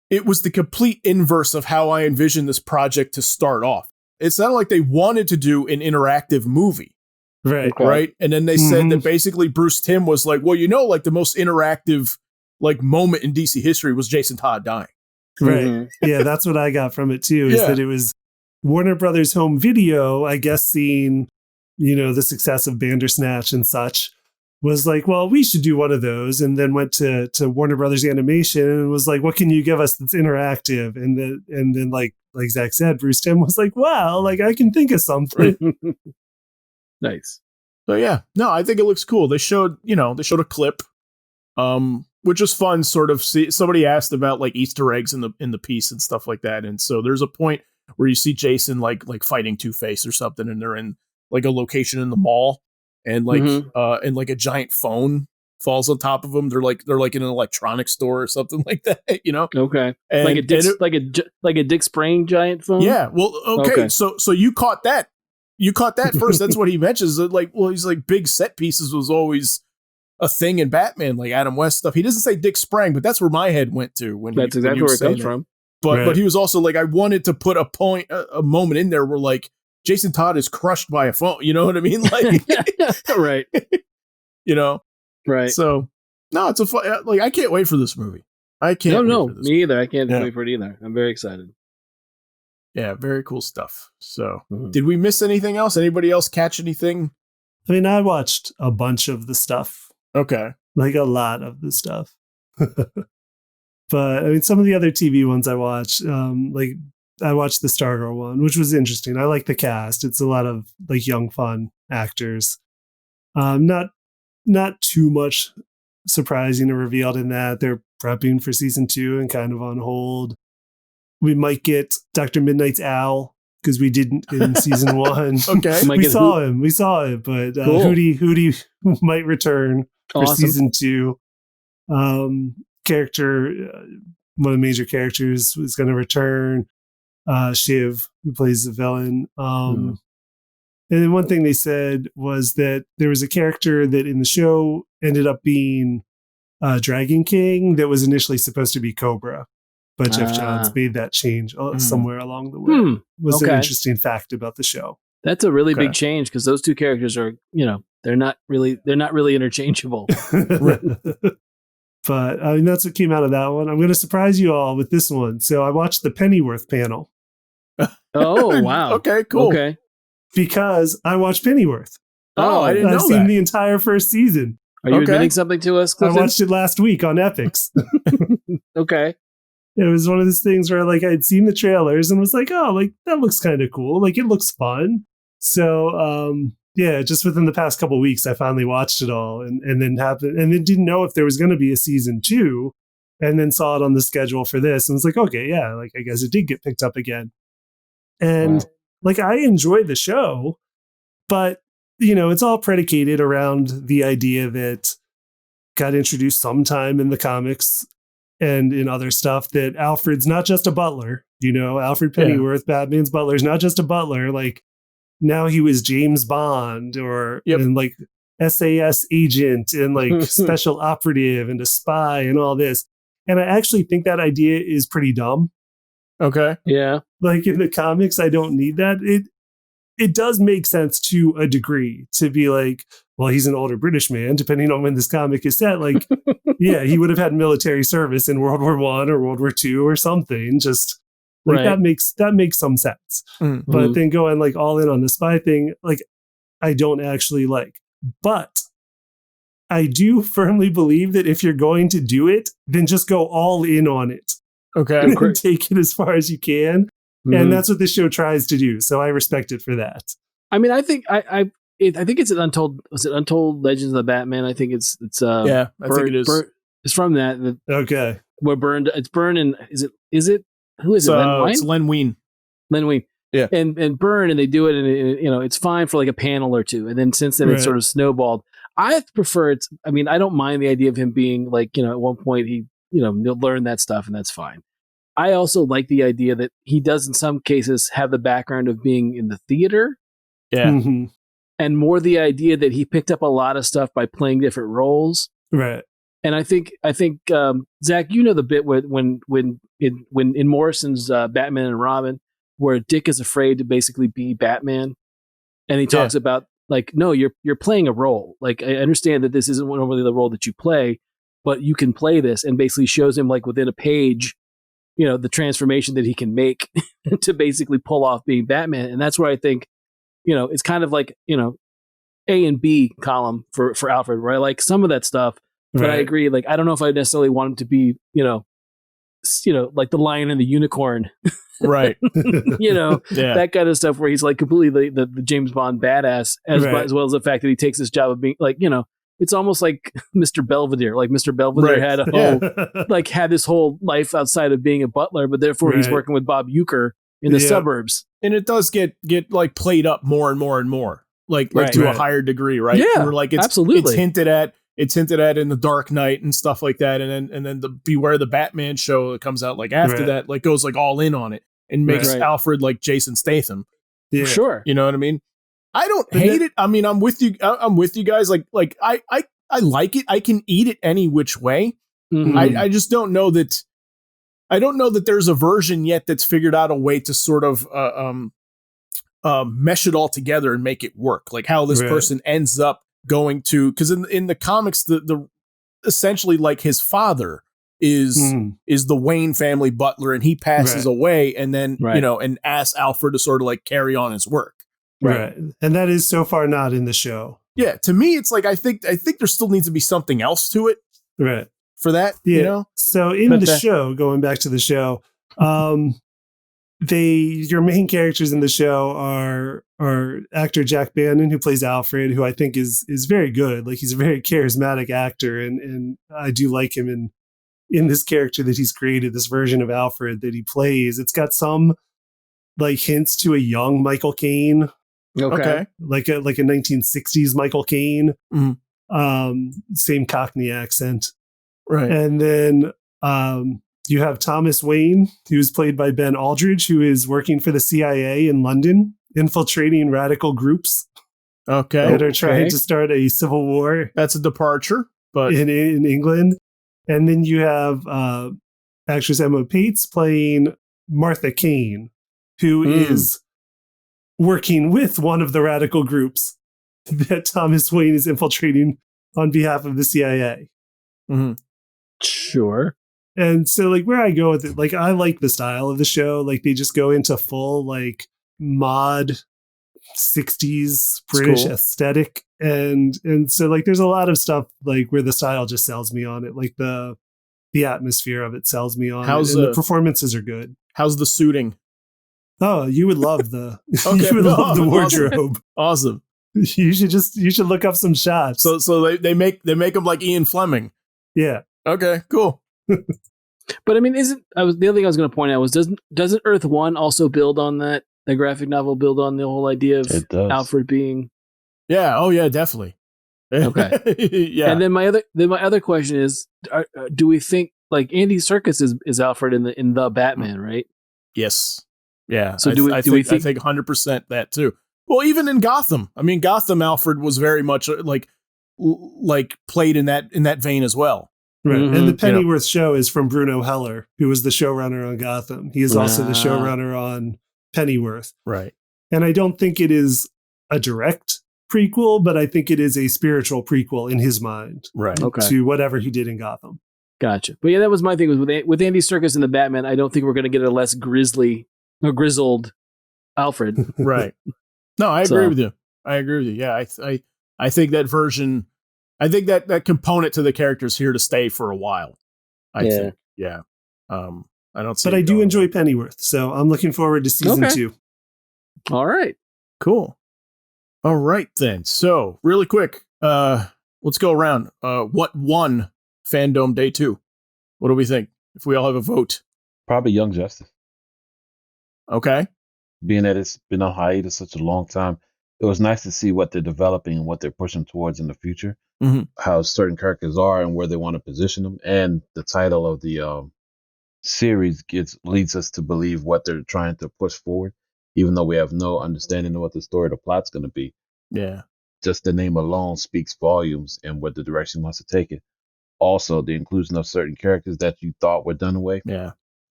it was the complete inverse of how I envisioned this project to start off. It sounded like they wanted to do an interactive movie. Right. Okay. Right. And then they said that basically Bruce Timm was like, well, like the most interactive like moment in DC history was Jason Todd dying. Right. Mm-hmm. Yeah, that's what I got from it too, is that it was Warner Brothers Home Video, I guess, seeing, the success of Bandersnatch and such, was like, well, we should do one of those, and then went to Warner Brothers Animation and was like, what can you give us that's interactive? And then like Zach said, Bruce Timm was like, wow, like I can think of something. Nice. So yeah, no, I think it looks cool. They showed a clip, which is fun. Sort of somebody asked about like Easter eggs in the piece and stuff like that, and so there's a point where you see Jason like fighting Two-Face or something, and they're in like a location in the mall, and like and like a giant phone falls on top of them. They're like in an electronics store or something like that, Okay. And, like a Dick Sprang giant phone. Yeah. Well, okay. So you caught that. You caught that first. That's what he mentions. Like, well, he's like big set pieces was always a thing in Batman, like Adam West stuff. He doesn't say Dick Sprang, but that's where my head went to when that's exactly where it comes from. But he was also like, I wanted to put a moment in there where like Jason Todd is crushed by a phone. You know what I mean? Like, right. Right. So no, it's a fun. Like, I can't wait for this movie. I can't. No, me either. I can't wait for it either. I'm very excited. Yeah, very cool stuff. So, did we miss anything else? Anybody else catch anything? I mean, I watched a bunch of the stuff. Okay. Like a lot of the stuff. But I mean, some of the other TV ones I watched, like I watched the Stargirl one, which was interesting. I like the cast. It's a lot of like young, fun actors. Not too much surprising or revealed in that. They're prepping for season 2 and kind of on hold. We might get Dr. Midnight's Owl because we didn't in season 1. Okay. We saw it, but cool. Hootie might return for season 2. Character, one of the major characters is going to return. Shiv, who plays the villain. And then one thing they said was that there was a character that in the show ended up being Dragon King that was initially supposed to be Cobra. But Jeff Johns made that change somewhere along the way. Was an interesting fact about the show. That's a really big change because those two characters are, they're not really interchangeable. But I mean, that's what came out of that one. I'm going to surprise you all with this one. So I watched the Pennyworth panel. Oh, wow. Okay, cool. Okay. Because I watched Pennyworth. Oh, I didn't know I've seen the entire first season. Are you admitting something to us, Clifton? I watched it last week on Epix. Okay. It was one of those things where like I'd seen the trailers and was like, oh, like that looks kind of cool. Like it looks fun. So just within the past couple of weeks, I finally watched it all and then didn't know if there was going to be a season 2 and then saw it on the schedule for this and was like, okay, yeah, like I guess it did get picked up again. And like I enjoy the show, but it's all predicated around the idea that got introduced sometime in the comics and in other stuff that Alfred's not just a butler, Alfred Pennyworth, Batman's butler, is not just a butler. Like now he was James Bond and like SAS agent and like special operative and a spy and all this. And I actually think that idea is pretty dumb. Okay. Yeah. Like in the comics, I don't need that. It does make sense to a degree to be like, well, he's an older British man, depending on when this comic is set. Like, yeah, he would have had military service in World War I or World War II or something. Just like that makes some sense. Mm-hmm. But then going like all in on the spy thing, like I don't actually like. But I do firmly believe that if you're going to do it, then just go all in on it. Okay. And take it as far as you can. Mm-hmm. And that's what this show tries to do. So I respect it for that. I mean, I think I think it's an Untold. Was it Untold Legends of the Batman? I think it's yeah, I think it is. It's from that. Okay. Where it's Byrne and is it who is it? Len Wein? It's Len Wein. Len Wein. Yeah. And Byrne, and they do it, and it's fine for like a panel or two, and then since then it's sort of snowballed. I prefer it. I mean, I don't mind the idea of him being like, at one point he he'll learn that stuff, and that's fine. I also like the idea that he does in some cases have the background of being in the theater. Yeah. Mm-hmm. And more the idea that he picked up a lot of stuff by playing different roles. Right. And I think Zach, the bit when in Morrison's Batman and Robin, where Dick is afraid to basically be Batman, and he talks about like, no, you're playing a role. Like, I understand that this isn't normally the role that you play, but you can play this, and basically shows him like within a page, the transformation that he can make to basically pull off being Batman. And that's where I think, it's kind of like, A and B column for Alfred, where I like some of that stuff, but I agree. Like, I don't know if I necessarily want him to be, like the Lion and the Unicorn, right? That kind of stuff where he's like completely the James Bond badass, as well as the fact that he takes this job of being like, it's almost like Mr. Belvedere. Like Mr. Belvedere had a whole, had this whole life outside of being a butler, but therefore he's working with Bob Euchre in the suburbs. And it does get like played up more and more and more, like to a higher degree, right? Yeah, where, like absolutely. It's hinted at in the Dark Knight and stuff like that, and then the Beware the Batman show that comes out like after that, like goes like all in on it and makes Alfred like Jason Statham. Yeah. Sure, you know what I mean. I don't hate it. I mean, I'm with you. I'm with you guys. Like I like it. I can eat it any which way. Mm-hmm. I just don't know that. I don't know that there's a version yet that's figured out a way to sort of mesh it all together and make it work. Like how this person ends up going to, because in the comics, the essentially like his father is the Wayne family butler, and he passes away, and then and asks Alfred to sort of like carry on his work. Right. And that is so far not in the show. Yeah. To me, it's like, I think there still needs to be something else to it. Right. For that, So in the show, going back to the show, your main characters in the show are actor Jack Bannon, who plays Alfred, who I think is very good. Like, he's a very charismatic actor, and I do like him in this character that he's created, this version of Alfred that he plays. It's got some like hints to a young Michael Caine. Okay. Like a 1960s Michael Caine. Mm-hmm. Same Cockney accent. Right. And then you have Thomas Wayne, who's played by Ben Aldridge, who is working for the CIA in London, infiltrating radical groups that are trying to start a civil war. That's a departure, but in England. And then you have actress Emma Pates playing Martha Kane, who is working with one of the radical groups that Thomas Wayne is infiltrating on behalf of the CIA. Mm-hmm. Sure. And so, like, where I go with it, like, I like the style of the show. Like, they just go into full, like, mod 60s British aesthetic. And so, like, there's a lot of stuff, like, where the style just sells me on it. Like, the atmosphere of it sells me on it. And the performances are good. How's the suiting? Oh, you would love the love the wardrobe. Awesome. You should look up some shots. So they make them like Ian Fleming. Yeah. Okay, cool. But I mean, the other thing I was going to point out was doesn't Earth 1 also build on that? The graphic novel build on the whole idea of Alfred being. Yeah. Oh yeah, definitely. Okay. Yeah. And then my other question is, do we think like Andy Serkis is Alfred in the Batman, right? Yes. Yeah. So I think 100% that too. Well, even in Gotham, I mean, Gotham Alfred was very much like played in that vein as well. Right. Mm-hmm. And the Pennyworth show is from Bruno Heller, who was the showrunner on Gotham. He is also the showrunner on Pennyworth. Right. And I don't think it is a direct prequel, but I think it is a spiritual prequel in his mind. Right. Okay. To whatever he did in Gotham. Gotcha. But yeah, that was my thing with Andy Serkis and the Batman. I don't think we're going to get a less grizzled Alfred. Right. No, I agree with you. Yeah, I think that version I think that component to the character's here to stay for a while. I think. Yeah. I don't see. But I do enjoy Pennyworth, so I'm looking forward to season 2. All right. Cool. All right then. So really quick, let's go around. What won FanDome Day 2? What do we think? If we all have a vote. Probably Young Justice. Okay. Being that it's been on hiatus such a long time, it was nice to see what they're developing and what they're pushing towards in the future. Mm-hmm. How certain characters are and where they want to position them. And the title of the series leads us to believe what they're trying to push forward, even though we have no understanding of what the story of the plot's going to be. Yeah. Just the name alone speaks volumes and what the direction wants to take it. Also, the inclusion of certain characters that you thought were done away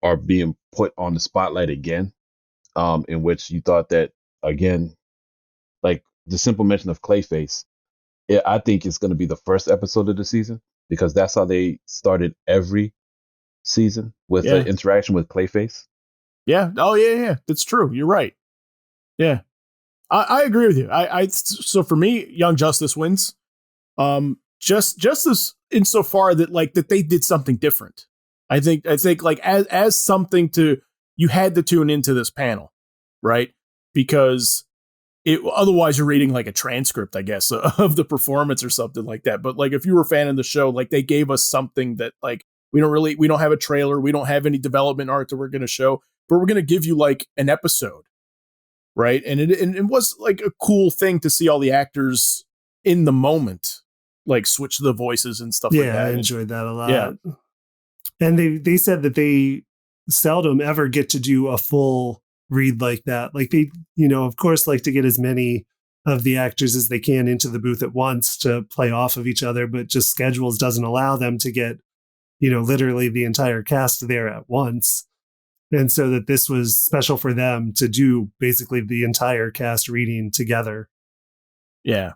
are being put on the spotlight again, in which you thought that, again, like the simple mention of Clayface, I think it's going to be the first episode of the season, because that's how they started every season, with the interaction with Clayface. Yeah. Oh, yeah. That's true. You're right. Yeah. I agree with you. So for me, Young Justice wins. Just as insofar that they did something different. I think like as something you had to tune into this panel, right? Because otherwise you're reading like a transcript, I guess, of the performance or something like that. But like if you were a fan of the show, like they gave us something that like we don't have a trailer, we don't have any development art that we're going to show, but we're going to give you like an episode, right? And it was like a cool thing to see all the actors in the moment, like switch the voices and stuff like that. Yeah, I enjoyed that a lot. Yeah. And they said that they seldom ever get to do a full read like that. Like they, of course, like to get as many of the actors as they can into the booth at once to play off of each other, but just schedules doesn't allow them to get, literally the entire cast there at once. And so that this was special for them to do basically the entire cast reading together. Yeah.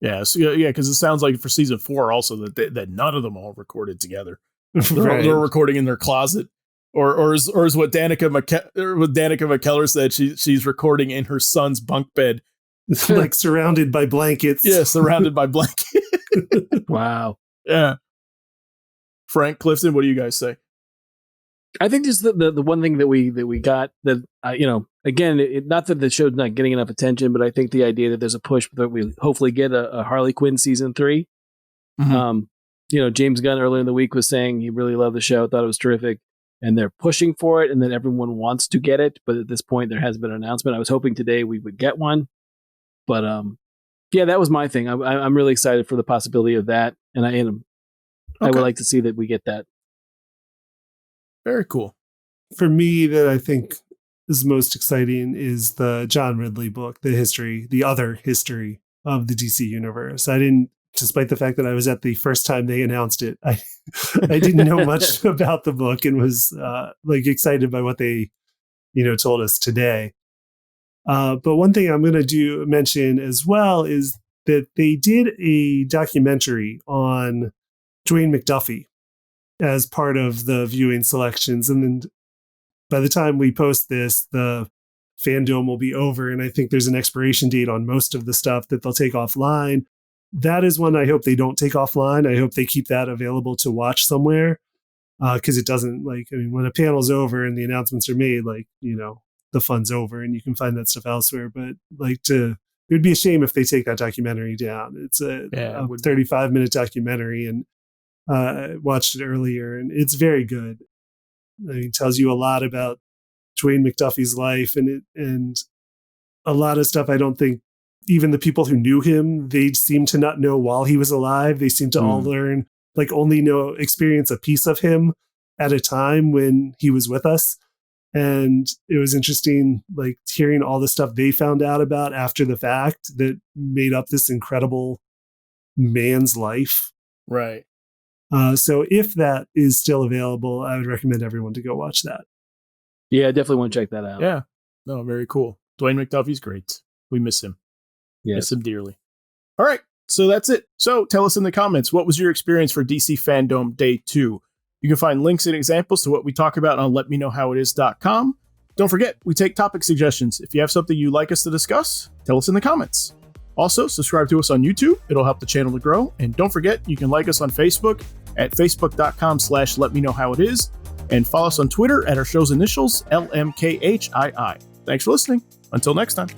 Yeah. So, yeah. Because it sounds like for season 4 also that none of them all recorded together. They're recording in their closet. Or is what Danica McKellar said, she's recording in her son's bunk bed. Like surrounded by blankets. Yeah, surrounded by blankets. Wow. Yeah. Frank, Clifton, what do you guys say? I think just the one thing that we got that again, not that the show's not getting enough attention, but I think the idea that there's a push that we hopefully get a Harley Quinn season 3. Mm-hmm. James Gunn earlier in the week was saying he really loved the show, thought it was terrific, and they're pushing for it, and then everyone wants to get it, but at this point there hasn't been an announcement. I was hoping today we would get one, but that was my thing. I'm really excited for the possibility of that, and I would like to see that we get that. Very cool. For me, that I think is most exciting is the John Ridley book, the other history of the DC universe. Despite the fact that I was at the first time they announced it, I didn't know much about the book and was excited by what they, told us today. But one thing I'm going to mention as well is that they did a documentary on Dwayne McDuffie as part of the viewing selections. And then by the time we post this, the FanDome will be over. And I think there's an expiration date on most of the stuff that they'll take offline. That is one I hope they don't take offline. I hope they keep that available to watch somewhere. Because it doesn't when a panel's over and the announcements are made, the fun's over and you can find that stuff elsewhere. But it would be a shame if they take that documentary down. It's a 35-minute documentary, and I watched it earlier, and it's very good. It tells you a lot about Dwayne McDuffie's life and a lot of stuff I don't think even the people who knew him, they seem to not know while he was alive. They seem to all learn, experience a piece of him at a time when he was with us. And it was interesting, hearing all the stuff they found out about after the fact that made up this incredible man's life. Right. So if that is still available, I would recommend everyone to go watch that. Yeah, I definitely want to check that out. Yeah. No, very cool. Dwayne McDuffie's great. We miss him. Yes. Miss him dearly. All right. So that's it. So tell us in the comments, what was your experience for DC FanDome Day 2? You can find links and examples to what we talk about on letmeknowhowitis.com. Don't forget, we take topic suggestions. If you have something you'd like us to discuss, tell us in the comments. Also, subscribe to us on YouTube. It'll help the channel to grow. And don't forget, you can like us on Facebook at facebook.com/letmeknowhowit is and follow us on Twitter at our show's initials, LMKHII. Thanks for listening. Until next time.